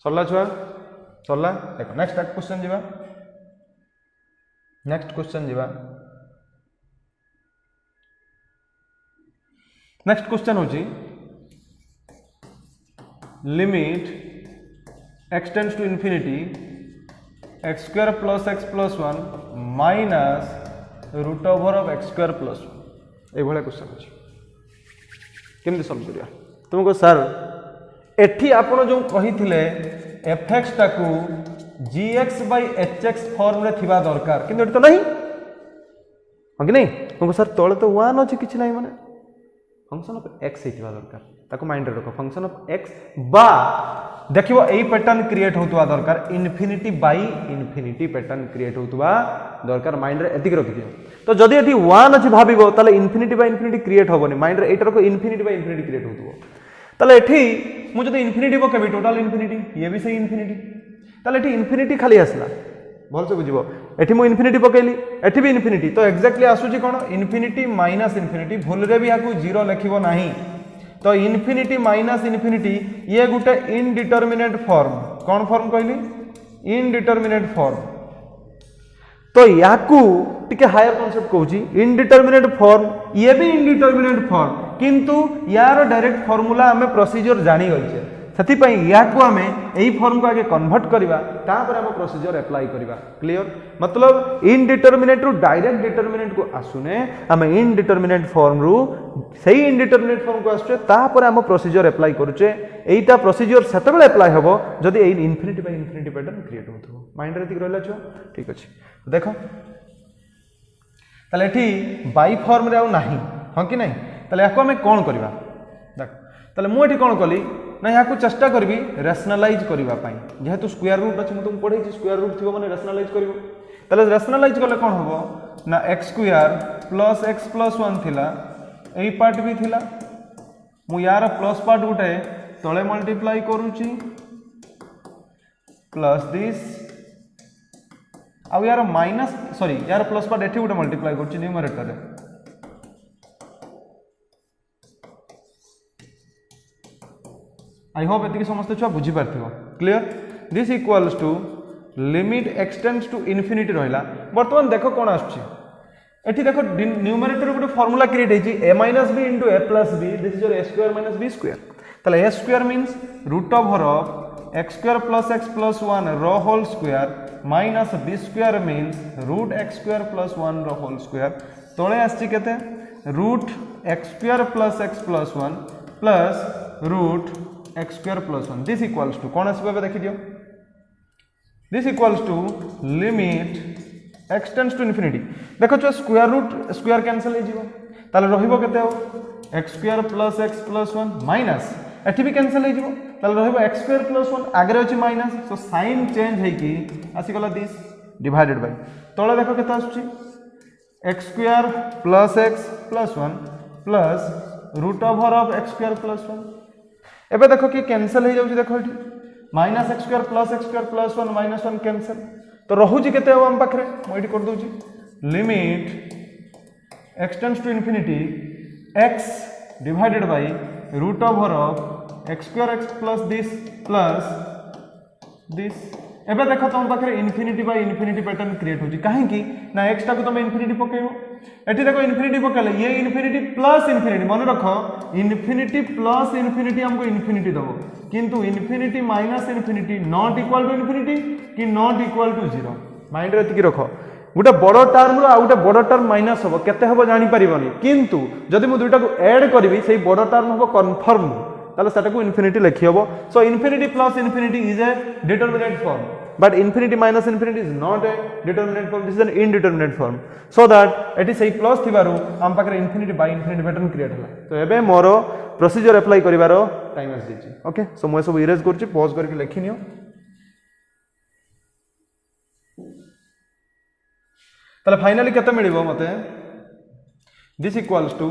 सरला छुआ सरला देखो नेक्स्ट क्वेश्चन जीवा नेक्स्ट क्वेश्चन जीवा नेक्स्ट क्वेश्चन होची limit x tends to infinity x square plus x plus 1 minus root over of x square plus 1 ए भले क्वेश्चन होची केमति सॉल्व करिया तुमको सर एठी आपण जो कहिथिले fx टाकू gx by hx फॉर्म रे थिबा दरकार किंतु एठी तो नहीं हो कि नहीं तुमको सर तळे तो 1 अछि किछ नहीं माने फंक्शन ऑफ x हे थिबा दरकार ताको माइंड रे रखो फंक्शन ऑफ x बा देखिबो एई पैटर्न क्रिएट होतुवा दरकार infinity by infinity pattern create होतुवा दरकार माइंड रे एतिक रखि दियो तो जदी एठी 1 अछि भाबिबो ताले इन्फिनिटी बाय इन्फिनिटी क्रिएट होबोनी माइंड रे एटा रखो इन्फिनिटी बाय इन्फिनिटी क्रिएट होतुवो ताले एठी मु जदी इन्फिनिटी पकेबी टोटल इन्फिनिटी ये भी सही इन्फिनिटी ताले एठी इन्फिनिटी खाली आसला भल से बुझिबो एठी मु इन्फिनिटी पकेली एठी भी इन्फिनिटी तो एक्जेक्टली आसुची कोन इन्फिनिटी माइनस इन्फिनिटी भूल रे भी याकू जीरो लिखिबो नाही तो इन्फिनिटी माइनस इन्फिनिटी ये गुटे इनडिटरमिनेट फॉर्म कौन फॉर्म कहली इनडिटरमिनेट फॉर्म तो याकू टिके हायर कांसेप्ट कहूची इनडिटरमिनेट फॉर्म ये भी इनडिटरमिनेट फॉर्म किंतु यार डायरेक्ट फार्मूला हमें प्रोसीजर जानी गइछे सेति पई याकू हमें एई फॉर्म को आगे कन्वर्ट करबा तापर हम प्रोसीजर अप्लाई करबा क्लियर मतलब इनडिटरमिनेट रु डायरेक्ट डिटरमिनेट को आसुने हम इनडिटरमिनेट फॉर्म रु सही इनडिटरमिनेट फॉर्म को आसुचे तापर हम प्रोसीजर अप्लाई करूचे एईटा प्रोसीजर सेतेबेले अप्लाई हबो जदी एई infinity by infinity pattern create होथो माइंड रे ठीक रहला छ ठीक अछि देखो ताले एठी बाय फॉर्म रे आ नाही हां कि नहीं ताले याको हम कोन करबा देख ताले मु एठी कोन कली ना याकू चेष्टा करबी रैशनलाइज करबा पई जेहेतु स्क्वायर रूट अछि मु तुम पढै छी स्क्वायर रूट थिबो माने रैशनलाइज करबो ताले रैशनलाइज करले कोन हबो ना x square plus x plus 1 थिला एई पार्ट भी थिला मु यार प्लस पार्ट गुटे तळे मल्टीप्लाई करूची प्लस दिस आ यार माइनस सॉरी यार प्लस पार्ट एठी गुटे मल्टीप्लाई करूची न्यूमरेटर रे आई होप एतिक समस्त छुआ बुझी पारथिबो clear this equals to limit x tends to infinity रहिला वर्तमान देखो कोन आछी एठी देखो न्यूमरेटर गोटे फार्मूला क्रिएट हेची a minus b into a plus b this is your a square minus b square तले a square means root over of x square plus 1 रो whole square minus b square means root x square plus 1 रो whole square तळे आछी केते root x square plus x plus 1 plus root x square plus 1 this equals to कोन आछी देखि दियो this equals to limit x tends to infinity देखो जो square root square cancel हो जीवो ताले रहिबो केते हो x square plus x plus 1 minus एठी भी कैंसिल हो जीवो ताले रहिबो x square plus 1 आगरे अछि माइनस सो साइन चेंज है कि आसी गला दिस डिवाइडेड बाय तळे देखो केते आछी x square plus x plus 1 plus root over of x square plus 1 एबे देखो कि कैंसिल हो जाउची देखो एठी minus x square plus 1 minus 1 cancel तो रहुची केते हो हम पाखरे मो एठी कर दोची limit x tends to infinity x divided by root over of x square x plus this एबे देखो तुम पाखरे infinity by infinity pattern create होची काहे कि ना x टा को तुम इनफिनिटी पकेइबो एठी देखो इनफिनिटी पकेले ये इनफिनिटी प्लस इनफिनिटी मन रखो इनफिनिटी प्लस इनफिनिटी हमको इनफिनिटी दबो किंतु infinity minus infinity not equal to infinity कि नॉट इक्वल टू 0 माइंड रे एतिकी रखो गोटे बड़ टर्म रो आ गोटे बड़ टर्म माइनस हबो केते हबो जानि परिबनी किंतु जदि मु दुइटा को ऐड करबी सेही बड़ टर्म हबो कन्फर्म ताले सेटा को इनफिनिटी लिखि हबो so infinity plus infinity is a determinate form but infinity minus infinity is not a determinate form this is an indeterminate form so that eighty सही प्लस थिबारु हम पाखरे infinity by infinity pattern create हला तो एबे मोरो procedure apply करिवारो time आस दिछि okay so मो सब erase करछि पॉज करके लिखि नियो ताले फाइनली केते मिलिबो मते दिस इक्वल्स टू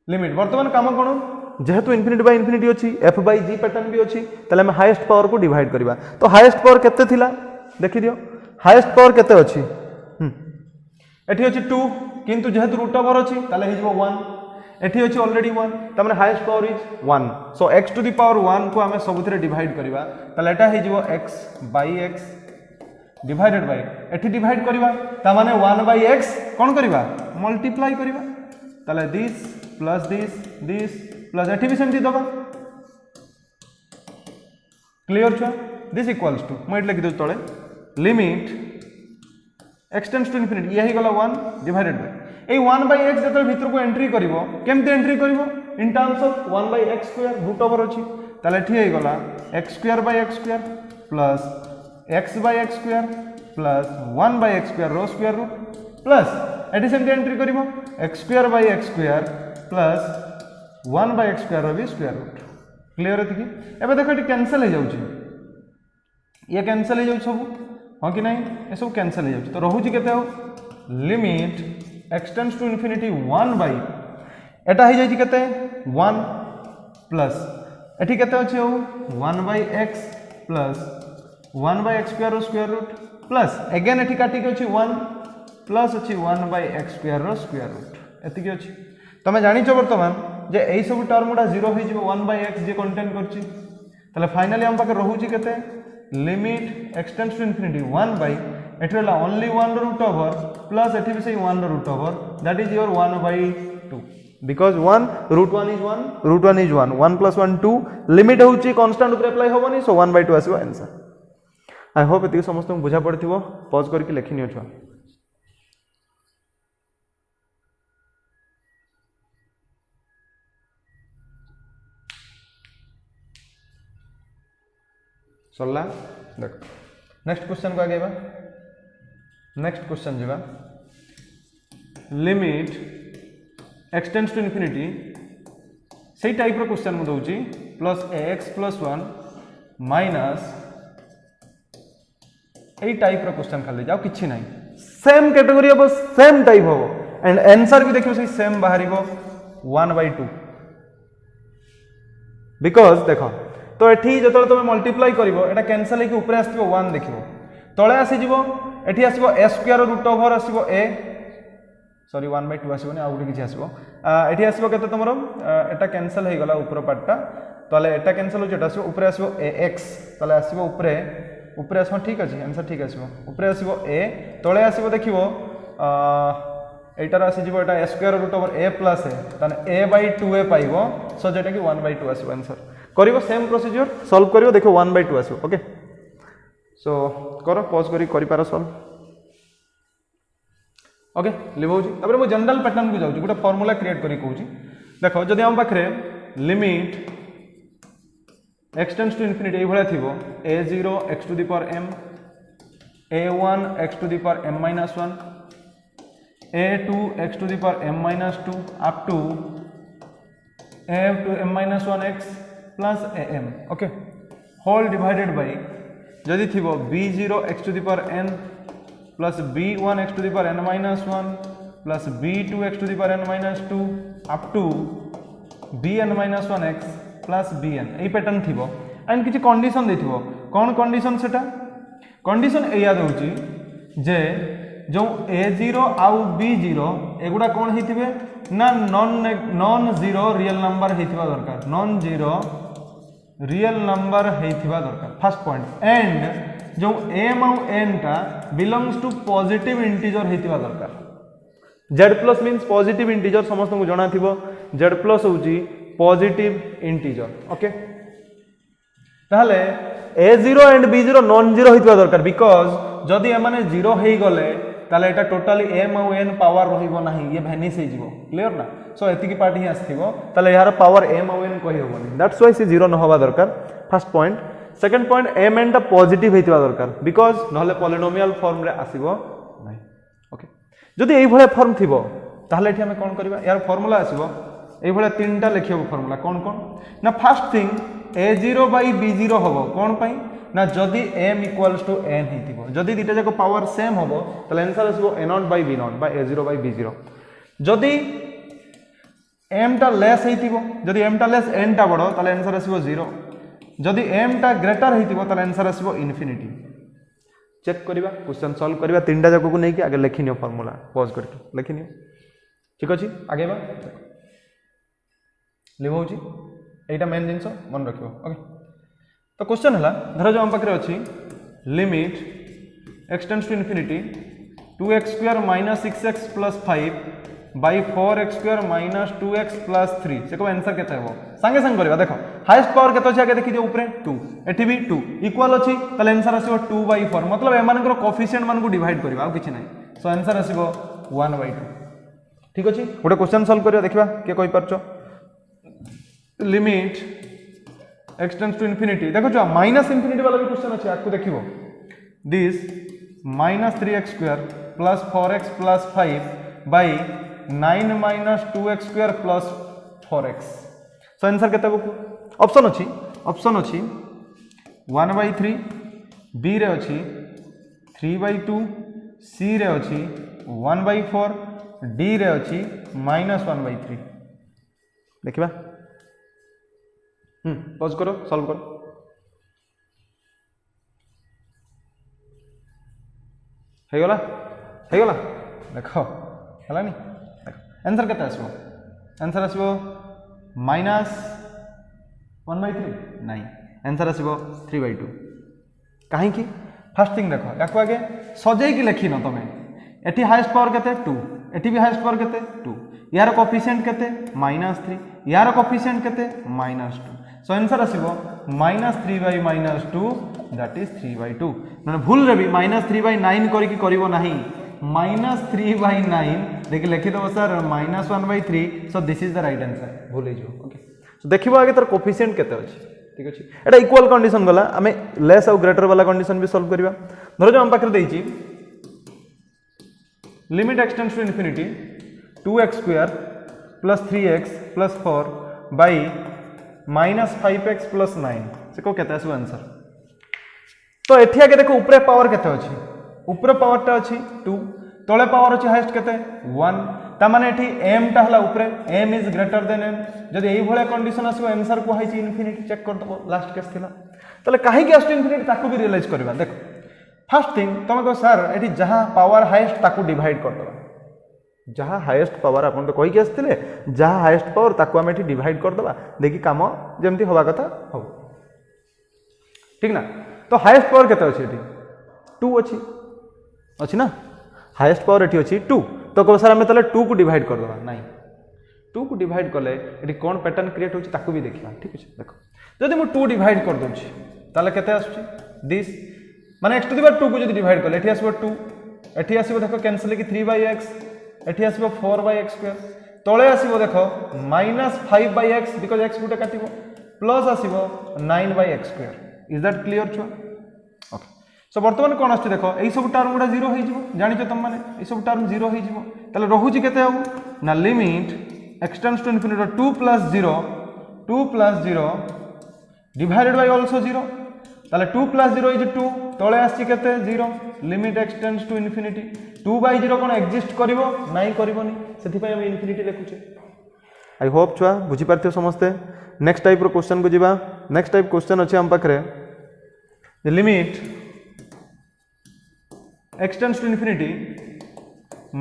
लिमिट वर्तमान काम कोन जेहेतु इनफिनिटी बाय इनफिनिटी अछि f बाय g पैटर्न भी अछि तले हम हाईएस्ट पावर को डिवाइड करबा तो हाईएस्ट पावर केते थिला देखि दियो हाईएस्ट पावर केते अछि एठी अछि 2 किंतु जेहेतु रूट ओवर अछि तले हि जबो 1 एठी अछि ऑलरेडी 1 त माने highest power is 1 so x to the power 1 को हमें सबुथिरे डिवाइड करबा तले एटा हि जबो x by x divided by एठी डिवाइड करबा त माने 1 बाय x कोन करबा मल्टीप्लाई करबा तले दिस प्लस एठी भी सेमती दबा क्लियर छ दिस इक्वल्स टू मैं लिख दउ तळे limit x tends to infinity यही गला 1 divided by a 1 by x जत भीतर को एंट्री करिवो केमते एंट्री करिवो in terms of 1 by x square root over अछि ताले एठी हे गला x square by x square plus x by x square plus 1 by x square रो स्क्वायर रूट प्लस एठी सेमते एंट्री करिवो x square by x square plus 1 by x square भी स्क्वायर रूट क्लियर है कि एबे देखो ये कैंसिल हो जाउची ये कैंसिल हो जाउ सब हां कि नहीं ये सब कैंसिल हो जाउची तो रहउची केते हो limit x tends to infinity 1 by एटा हो जाई केते 1 प्लस एठी केते अछि हो 1 by x plus 1 by x square रो स्क्वायर रूट प्लस अगेन एठी काटी के अछि 1 प्लस अछि 1 by x square रो स्क्वायर रूट एति के अछि तमे जानि छ वर्तमान जे एई सब टर्म गुडा 0 हो जिवो 1 by x जे कंटेन करछि तले फाइनली हम पाके रहउछि केते limit x tends to infinity 1 by एठला ओनली 1 रूट ओवर प्लस एठी भी सही 1 root over that is your 1 by 2 because 1 root 1 is 1 root 1 is 1 1 plus 1 2 limit होउछि कांस्टेंट ऊपर अप्लाई होबनी सो 1 by 2 आसीबो आंसर आई होप एति समस्त बुझा पड़थिबो पॉज करके लिखिनियो छ सरला देख नेक्स्ट क्वेश्चन को आगे बा नेक्स्ट क्वेश्चन जीवा limit x tends to infinity सही टाइप रो क्वेश्चन मु दोउची प्लस ax प्लस 1 माइनस ए टाइप रो क्वेश्चन खाली जाओ किछि नाही सेम कैटेगरी हो सेम टाइप हो एंड आंसर भी देखियो सही सेम बाहरिबो 1 by 2 बिकॉज़ देखो तो एठी जतले तुम मल्टीप्लाई करिवो एटा कैंसिल हेकि ऊपर आसीबो 1 देखिवो तळे आसी जिवो एठी आसीबो a स्क्वायर रूट ओवर आसीबो a सॉरी 1 by 2 आसीबो ने आउटे किछि आसीबो एठी आसीबो केते तमरो एटा कैंसिल हे गला ऊपर पार्टटा तले एटा कैंसिल हो जेटा आसीबो ऊपर आसीबो ax तले आसीबो ऊपर ऊपर आसो ठीक अच्छे आंसर ठीक आसो ऊपर आसो ए तले आसो देखिए एटार आसीज एटा ए स्क्वायर रूट ओवर ए प्लस ए ताने ए बाई 2a पाइब सो जेटा कि 1/2 आसो आंसर करिवो सेम प्रोसीजर सॉल्व करिवो देखो 1/2 आसो ओके सो करो पॉज करी पारो सॉल्व ओके लिभाऊँ तापर मु जनरल पैटर्न को जाऊँ गोटे फॉर्मूला क्रिएट करी कहूँ देखो जदि हम पाखे limit x tends to infinity ये भाया थी a0 x to the power m a1 x to the power m minus 1 a2 x to the power m minus 2 up to a to m minus 1x plus am okay whole divided by जदि थी b0 x to the power n plus b1 x to the power n minus 1 plus b2 x to the power n minus 2 up to bn minus 1x plus bn यही pattern थी and किसी condition देथिबो कौन condition सेटा condition एया दउची जे जो a0 आउ b0 एगुड़ा कौन होइथिबे ना non zero real number होइथिबा दरकार नॉन जीरो रियल नंबर होइथिबा दरकार फर्स्ट पॉइंट एंड जो m आउ n टा बिलोंग्स टू पॉजिटिव इंटीजर होइथिबा दरकार z plus means positive integer समस्त को जणा थिबो z प्लस होउची पॉजिटिव इंटीजर ओके ताहले a0 and b0 non zero होइथिबा दरकार बिकॉज जदि एमाने जीरो हो गले ताले एटा टोटली m और n पावर रहिबो नाही ये भैनिश हे जीवो क्लियर ना सो एतिकी पार्ट ही आस्थिबो ताले यार पावर m और n कहि होबोनी दैट्स व्हाई से जीरो न होबा दरकार first point second point m n टा पॉजिटिव हेतिबा दरकार बिकॉज नहले पॉलिनोमियल फॉर्म रे आसीबो नाही ओके जदि एई भले फॉर्म थिबो ताले एठी हम कोन करबा यार फार्मूला आसीबो एई भले तीनटा लिखिबो फार्मूला कोन कोन ना first thing a0 by b0 होबो कोन पई ना जदि m इक्वल्स टू n हेतिबो जदि दिटा जाको पावर सेम होबो तले answer आसीबो a0 by b0 by a0 by b0 जदि m टा लेस हेतिबो जदि m टा लेस n टा बडो तले आंसर आसीबो 0 जदि m टा ग्रेटर हेतिबो तले आंसर आसीबो इन्फिनिटी चेक करबा क्वेश्चन सॉल्व करबा तीनटा जाको को नै कि आगे लिखिनियो फार्मूला पॉज करके लिखिनियो ठीक अछि आगे बा लिखौची एटा मेन जिंस मन रखियो ओके तो क्वेश्चन है धर जो हम पाखे अच्छी limit x tends to infinity 2x square minus 6x plus 5 by 4x square minus 2x plus 3 से को आंसर केते हो संगे संग करबा देखो हाईएस्ट पावर केते अछि आगे देखि दियो ऊपर 2 एठी भी 2 इक्वल अछि तले आंसर आसीबो 2/4 मतलब ए मानकर कोफिशिएंट मान को डिवाइड करबा आ किछि नै सो आंसर आसीबो 1/2 ठीक अछि गोटे क्वेश्चन सॉल्व करियो देखबा के कहि परछो limit x tends to infinity देखो जो माइनस इनफिनिटी वाला भी क्वेश्चन अच्छे आपको देखियो this minus 3x square plus 4x plus 5 by 9 minus 2x square plus 4x so answer केते को ऑप्शन अच्छी 1/3 b रे अच्छी 3/2 c रे अच्छी 1/4 d रे अच्छी -1/3 देखिबा पॉज करो सॉल्व करो हेगला देखो हला नी देखो आंसर केते आसबो आंसर आसबो -1/3 नहीं आंसर आसबो 3/2 काहे की फर्स्ट थिंग देखो याको आगे सजाई की लिखी न तमे एठी हाईएस्ट पावर केते 2 एठी भी हाईएस्ट पावर केते 2 यार कोफिशिएंट केते -3 यार कोफिशिएंट केते -2 सो आंसर आसीबो -3/-2 दैट इज 3/2 माने भूल रे भी -3/9 करी की करिवो नाही -3/9 देखि लिखि दो sir -1/3 so this is the right answer भूल जो ओके सो देखिबो आगे तर कोफिशिएंट केते अछि ठीक अछि एटा इक्वल कंडीशन गला हमें लेस और ग्रेटर वाला कंडीशन भी सॉल्व करबा धरो जो हम पाखर देछि limit x tends to infinity 2x square plus 3x plus 4 by -5x plus 9 से को केते आसु आंसर तो एठी आगे देखो ऊपर पावर केते अछि ऊपर पावर टा अछि 2 तळे पावर अछि हाईएस्ट केते 1 ता माने एठी m टा हला ऊपर m is greater than n जदि एई भले कंडीशन आसु आंसर को हाइछि इन्फिनिटी चेक कर दबो लास्ट केस थिला तले काहे कि आसु इन्फिनिटी ताको भी रियलाइज करबा देखो फर्स्ट थिंग तुम को सर एठी जहां पावर हाईएस्ट ताको डिवाइड कर दबा जहाँ हाईएस्ट पावर आपन तो कहि आसते जहाँ हाईएस्ट पावर ताको आम एठी डिवाइड कर दबा देखि काम जेमती होबा कथा हो ठीक ना तो हाईएस्ट पावर केते अछि एठी 2 अछि ना हाईएस्ट पावर एठी अछि 2 तो को सर हमें तले 2 को डिवाइड कर दवा नहीं 2 को डिवाइड कले एठी कोन पैटर्न क्रिएट होछि ताकू भी देखिबा ठीक अछि देखो जदि मु 2 डिवाइड कर दोछि ताले केते आछी दिस माने x टू द पावर 2 को जदि डिवाइड कले एठी आसीबो 2 एठी आसीबो देखो कैंसिल की 3/x एठी आसीबो 4/x² तळे आसीबो देखो -5/x बिकॉज़ x गुटे काटिबो प्लस आसीबो 9/x² इज दैट क्लियर छुआ ओके सो वर्तमान कोन आछी देखो एई सब टर्म गुडा 0 होई जिवो जानिछो तुम माने एई सब टर्म 0 होई जिवो ताले रहुची केते हबो ना limit x tends to infinity 2 + 0 divided by also 0 ताले 2 + 0 इज 2 तळे आछी केते 0 limit x tends to infinity 2/0 कोन एग्जिस्ट करिवो नाही करिवोनी सेथि पय हम इन्फिनिटी लिखुचे आई होप छुआ बुझी पारथियो समस्ते नेक्स्ट टाइप रो क्वेश्चन को जिबा नेक्स्ट टाइप क्वेश्चन अछि हम पाखरे the limit x tends to infinity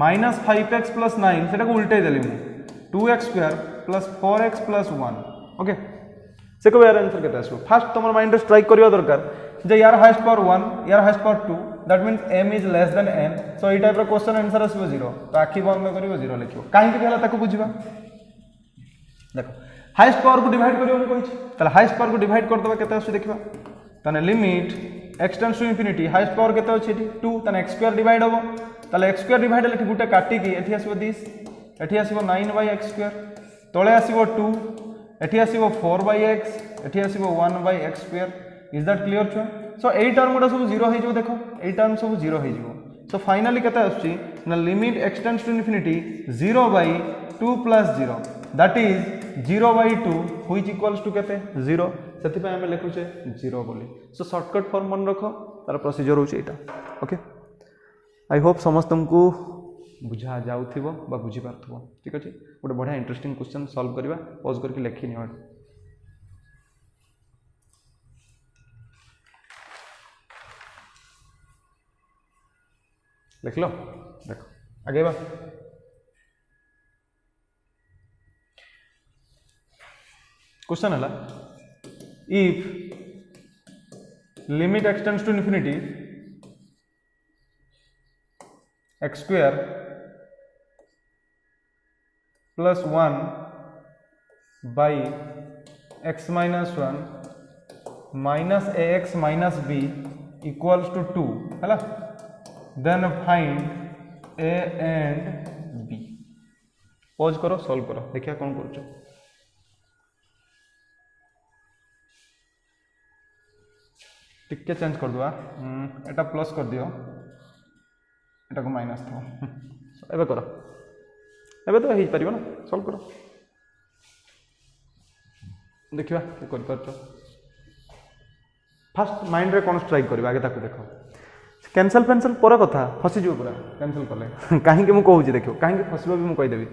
-5x + 9 सेटा को उल्टे देली मु 2x² + 4x + 1 ओके से को यार आंसर केता आसो फर्स्ट तमर माइंड स्ट्राइक करिया दरकार जे यार हाईएस्ट पावर 1 यार highest power 2 that means m is less than n so ई टाइप रो क्वेश्चन आंसर आसो 0 तो आखि बंद करिवो 0 लिखियो काहे कि हला ताको बुझिबा देखो हाईएस्ट पावर को डिवाइड करियो हम कहिछि तले हाईएस्ट पावर को डिवाइड कर दबा केते आसो देखिबा तने limit x tends to infinity highest power केते अछि 2 तने x² डिवाइड होबो तले x² डिवाइड ले गुटे काटी की एठी आसीबो दिस एठी आसीबो 9/x² तळे आसीबो 2 एठी आसीबो 4/x एठी आसीबो 1/x² इज दैट क्लियर छुआ सो एई टर्म गुडा सब 0 हे जो देखो एई टर्म सब 0 हे जो सो फाइनली केते आछी ना limit x tends to infinity 0/2 + 0 that is 0/2 which equals to केते 0 सेति पे हम लिखुचे 0 बोली सो शॉर्टकट फॉर्म मन रखो तार प्रोसीजर होची एटा ओके आई होप समस्तम को बुझा जाउथिबो बा बुझी पारथबो ठीक अछि गोटे बढ़िया इंटरेस्टिंग क्वेश्चन सॉल्व करबा पॉज करके लेखि नियो लिख लो देखो आगे बा क्वेश्चन हला if limit x tends to infinity x² + 1 by x - 1 - ax - b equals to 2 हला then find a and b pause करो सॉल्व करो देखिया कौन करछो टिके चेंज कर दवा एटा प्लस कर दियो एटा को माइनस थो एबे करो एबे तो हे परिबो ना सॉल्व करो देखिबा के कर परछो फर्स्ट माइंड रे कोन स्ट्राइक करबा आगे ताको देखो कैंसल पेंसिल पर कथा फसी जो पूरा कैंसल करले काहे के मु कहू छी देखियो काहे के फसबो भी मु कहि देबी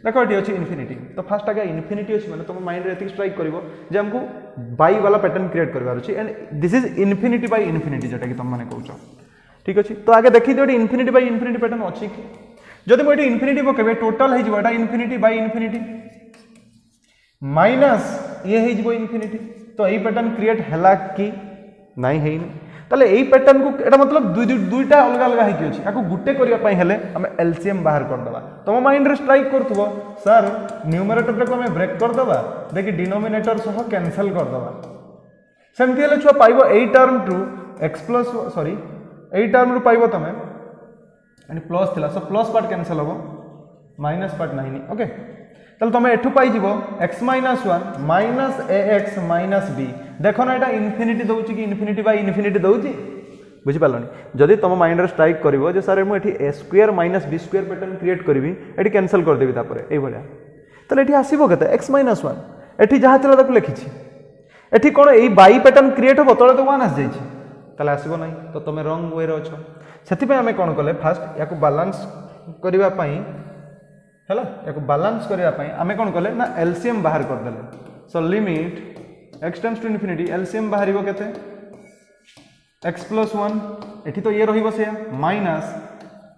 देखो एटी अछि इन्फिनिटी तो फर्स्ट आगे इन्फिनिटी अछि माने तुम माइंड रे एतिक स्ट्राइक करिवो जे हमको बाई वाला पैटर्न क्रिएट करबार अछि and this is infinity by infinity जेटा कि तुम माने कहउछो ठीक अछि तो आगे देखि दियो इन्फिनिटी बाय इन्फिनिटी पैटर्न अछि कि जदि मु एटी इन्फिनिटी पकेबे टोटल हे जिवो एटा इन्फिनिटी बाय इन्फिनिटी माइनस ये हे जिवो इन्फिनिटी तो एई पैटर्न क्रिएट हला कि नाही हेइन ताले एई पैटर्न को एटा मतलब दुईटा अलग अलग हे कि अछि आको गुटे करिया पई हेले हम एलसीएम बाहर कर दबा तुम माइंड रे स्ट्राइक करथबो सर न्यूमरेटर को हम ब्रेक कर दबा देखि डिनोमिनेटर सह कैंसिल कर दबा सेमति हेले छुआ पाइबो एई term two x plus sorry एई टर्म रु पाइबो तमे एंड प्लस थिला सो प्लस पार्ट कैंसिल होबो माइनस पार्ट नाही ओके तले तुम एठु पाई जिवो x - 1 - ax - b देखो ना एटा इन्फिनिटी दउची कि इन्फिनिटी बाय इन्फिनिटी दउची बुझी पालनी जदि तुम माइंड रे स्ट्राइक करिवो जे सर मु एठी a² - b² पैटर्न क्रिएट करबी एठी कैंसिल कर देबी तापरे एई भलिया तले एठी आसीबो केते x - 1 एठी जहा थिला ताको लिखिछि एठी कोन एई बाई पैटर्न क्रिएट होबो तळे तो 1 आस जाईछि तले आसीबो नाही तो तुम रॉन्ग वे रे अछो सेति पे हमें कोन करले फर्स्ट याको बैलेंस करिवा पई हला याको बैलेंस करिवा पई हमें कोन करले ना एलसीएम बाहर कर देले so limit x tends to infinity LCM बाहरिबो केते x + 1 एठी तो ये रहिबो से माइनस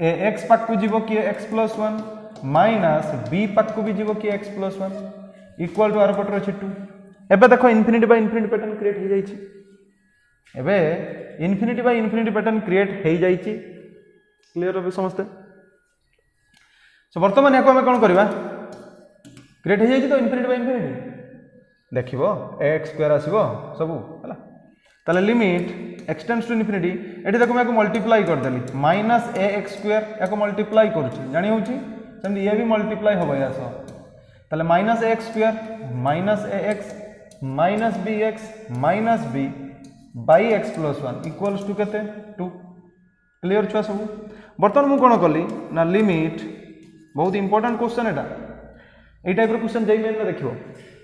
ax पाक को जीवो कि x + 1 माइनस b पाक को भी जीवो कि x + 1 इक्वल टू आर पटर अछि 2 एबे देखो infinity by infinity pattern create हो जाई छी एबे infinity by infinity pattern create हो जाइए क्लीयर अभी समस्ते सो बर्तमान या कौन करवा क्रिएट हो जाइए तो इनफिनिटी बाय इनफिनिटी देखिबो एक्स स्क्वायर आसीबो सबू हला ताले limit x tends to infinity एठी देखो मैं मल्टीप्लाई कर देली माइनस ए एक्स स्क्वायर याको मल्टीप्लाई करूची जानि होची सेमति ये भी मल्टीप्लाई होबो या सो ताले minus a x square minus a x minus b x minus b by x plus 1 equals to केते 2 क्लियर छुआ सब बर्तमान मु कोन कली ना लिमिट बहुत इंपोर्टेंट क्वेश्चन एटा ए टाइप रो क्वेश्चन जई मेन देखिबो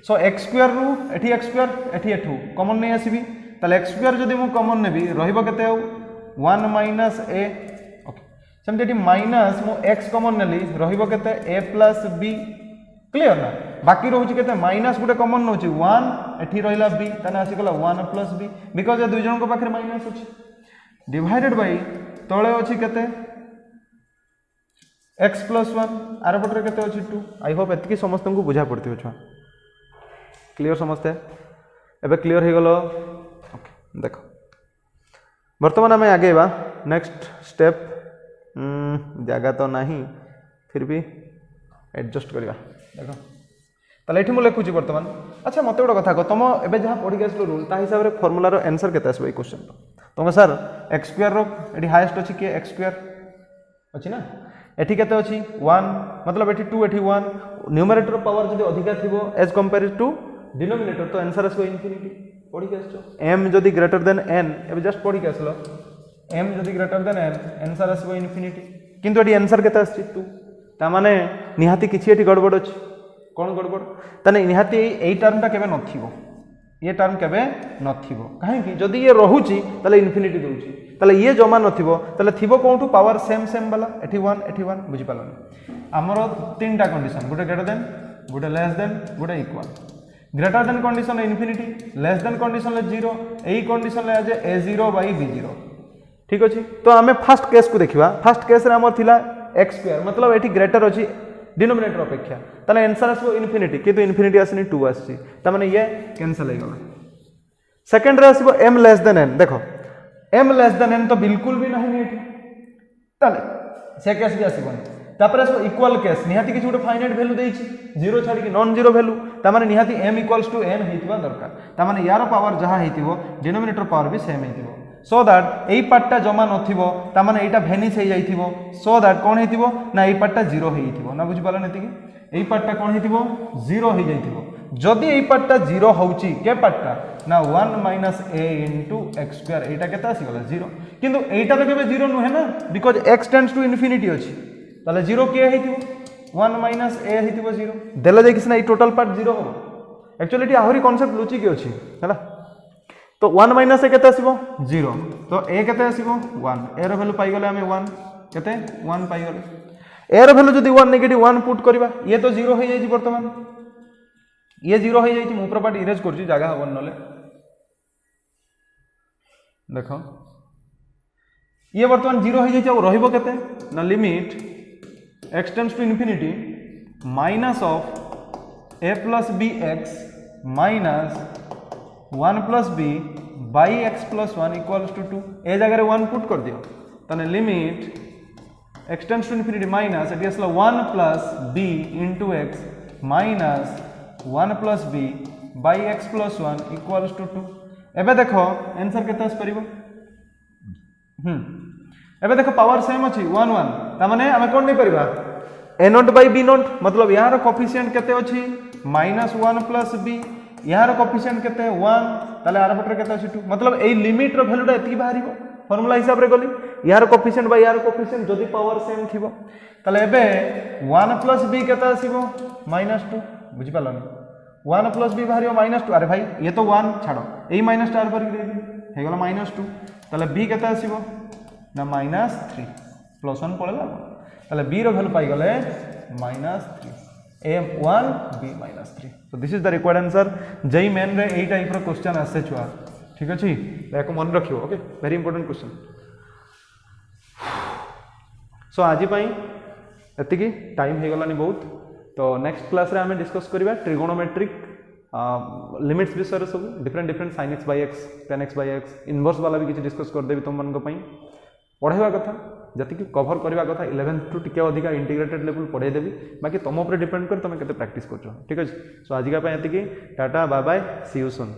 सो एक्स स्क्वायर रु एठी एक्स स्क्वायर एठी एठू कॉमन नहीं आसीबी ताले एक्स स्क्वायर जदि मु कॉमन नेबी रहिबो केते हो 1 माइनस ए ओके सेमति एठी माइनस मु एक्स कॉमन नेली रहिबो केते ए प्लस बी क्लियर ना बाकी रहउची केते माइनस गुटे कॉमन नउची 1 एठी रहिला बी तने आसी गला 1 प्लस बी बिकॉज़ ए दुई जन को पाखरे माइनस अछि डिवाइडेड बाय तळे अछि केते x प्लस 1 आर पटरे केते अछि 2 आई होप एतकी समस्त को बुझा पड़ती छुआ क्लियर समझते एबे क्लियर हो गलो ओके देखो वर्तमान आम आगे बा नेक्स्ट स्टेप जगह तो नहीं फिर भी एडजस्ट करवा देखो ताले एठी मु लिखुची वर्तमान अच्छा मते गोटे कथा को तुम एबे जहाँ पढ़ी आसलो रूल ता हिसाब रे फार्मूला रो आंसर केते आसबो ए क्वेश्चन तुम सर x स्क्वायर रो एठी हाईएस्ट अछि के x स्क्वायर अछि ना एठी केते अछि 1 मतलब एठी 2 एठी 1 न्यूमरेटर पावर जदि अधिका थिबो एज कंपेयर टू डिनोमिनेटर तो आंसर आसबो इनफिनिटी पढ़ी के आछो m जदि ग्रेटर देन n एबे जस्ट पढ़ी के आसलो m जदि ग्रेटर देन n आंसर आसबो इनफिनिटी किंतु एठी आंसर केते आछि 2 ता माने निहाती किछि एठी गड़बड़ अछि कोन गड़बड़ तने निहाती एई टर्म टा केबे नथिबो ये टर्म केबे नथिबो काहे कि जदि ये रहुची तले इनफिनिटी दोउची तले ये जमा नथिबो तले थिबो कोठू पावर सेम सेम वाला एठी 1 बुझि पालनी हमरो तीनटा कंडीशन गुटे ग्रेटर देन गुटे लेस देन गुटे equal greater than condition infinity less than condition ले 0 एई कंडीशन ले जे a0 बाई b0 ठीक अछि तो हमें फर्स्ट केस को देखिबा फर्स्ट केस रे हमर थिला x स्क्वायर मतलब एठी ग्रेटर अछि डिनोमिनेटर अपेक्षा तने आंसर आसबो इनफिनिटी किंतु इनफिनिटी आसनी 2 आसी त माने ये कैंसिल हो गला सेकंड रे आसबो m लेस देन n देखो m लेस देन n तो बिल्कुल भी नहीं एठी तले से केस भी आसीबोनी तापर आसबो इक्वल केस निहाती किछ गुटे फाइनाइट वैल्यू देइछि 0 छाडी कि नॉन जीरो वैल्यू ता माने निहाती m इक्वल्स टू n हेतिबा दरकार ता माने यार पावर जहा हेतिबो डिनोमिनेटर पावर भी सेम हेतिबो सो दैट एई पार्टटा जमा नथिबो ता माने एटा भेनिस हे जाइथिबो सो दैट कोन हेतिबो ना एई पार्टटा 0 हे जाइथिबो ना बुझि पाला नति कि एई पार्टटा कोन हेतिबो 0 हे जाइथिबो जदि एई पार्टटा 0 होउची के पार्टटा ना 1 minus a into x square एटा केता आसी गला 0 किंतु एटा तो केबे 0 नु है ना because x tends to infinity अछि ताले 0 के हेतिबो 1 माइनस a हेतिबो 0 देला जे किसना ई टोटल पार्ट 0 हो एक्चुअली एटी आहुरी कांसेप्ट लुची के अछि हैला तो 1 माइनस ए केते आसीबो 0 तो a केते आसीबो 1 a रो वैल्यू पाई गले हमें 1 केते 1 पाई गले a रो वैल्यू जदी 1 नेगेटिव 1 पुट करबा ये तो 0 हो जाई वर्तमान ये 0 हो जाई मु प्रॉपर्टी इरेज करछि जागा हबन नले देखो ये वर्तमान 0 हो जाई और रहिबो केते ना limit x tends to infinity minus of a plus bx minus 1 plus b by x plus 1 equals to 2 a जगह 1 पुट कर दियो तने limit x tends to infinity minus एटी असला 1 plus b into x minus 1 plus b by x plus 1 equals to 2 एबे देखो answer केते आस परिबो एबे देखो पावर सेम अछि 1 1 ता माने हमें कोन नै परिबा a not by b not मतलब यार कोफिशिएंट केते अछि -1 प्लस b यार कोफिशिएंट केते 1 ताले आर पटरे केते अछि 2 मतलब ए लिमिट रो वैल्यूटा एति बाहरिबो फार्मूला हिसाब रे गली यार कोफिशिएंट बाय यार कोफिशिएंट जदी पावर सेम थिबो ताले एबे 1 प्लस b केते आसीबो -2 बुझि पालनी 1 प्लस b बाहरिबो -2 अरे भाई ये तो 1 छाड़ो ए माइनस स्टार पर दे हे गला -2 ताले b केते आसीबो ना -3 प्लस 1 पळला ताले b रो वैल्यू पाई गले -3 a1 b -3 so this is the required answer जई मेन रे एई टाइप रो क्वेश्चन आसे छुआ ठीक अछि एको मन रखियो okay very important question so आज पई एति की टाइम हे गलानी बहुत तो नेक्स्ट क्लास रे हमें डिस्कस करबा ट्रिगोनोमेट्रिक लिमिट्स विषय सब different different sin x by x tan x by x inverse वाला भी किसी डिस्कस करदेवी तुम मान पढ़ाइबा कथा जति कभर करवा कथा 11th टू टिके अधिका इंटीग्रेटेड लेवल पढ़ाई देवी बाकी तुम ऊपर डिपेंड कर तुम केते प्रैक्टिस करछो ठीक अछि सो आजिका पे एतिकी tata bye bye see you soon.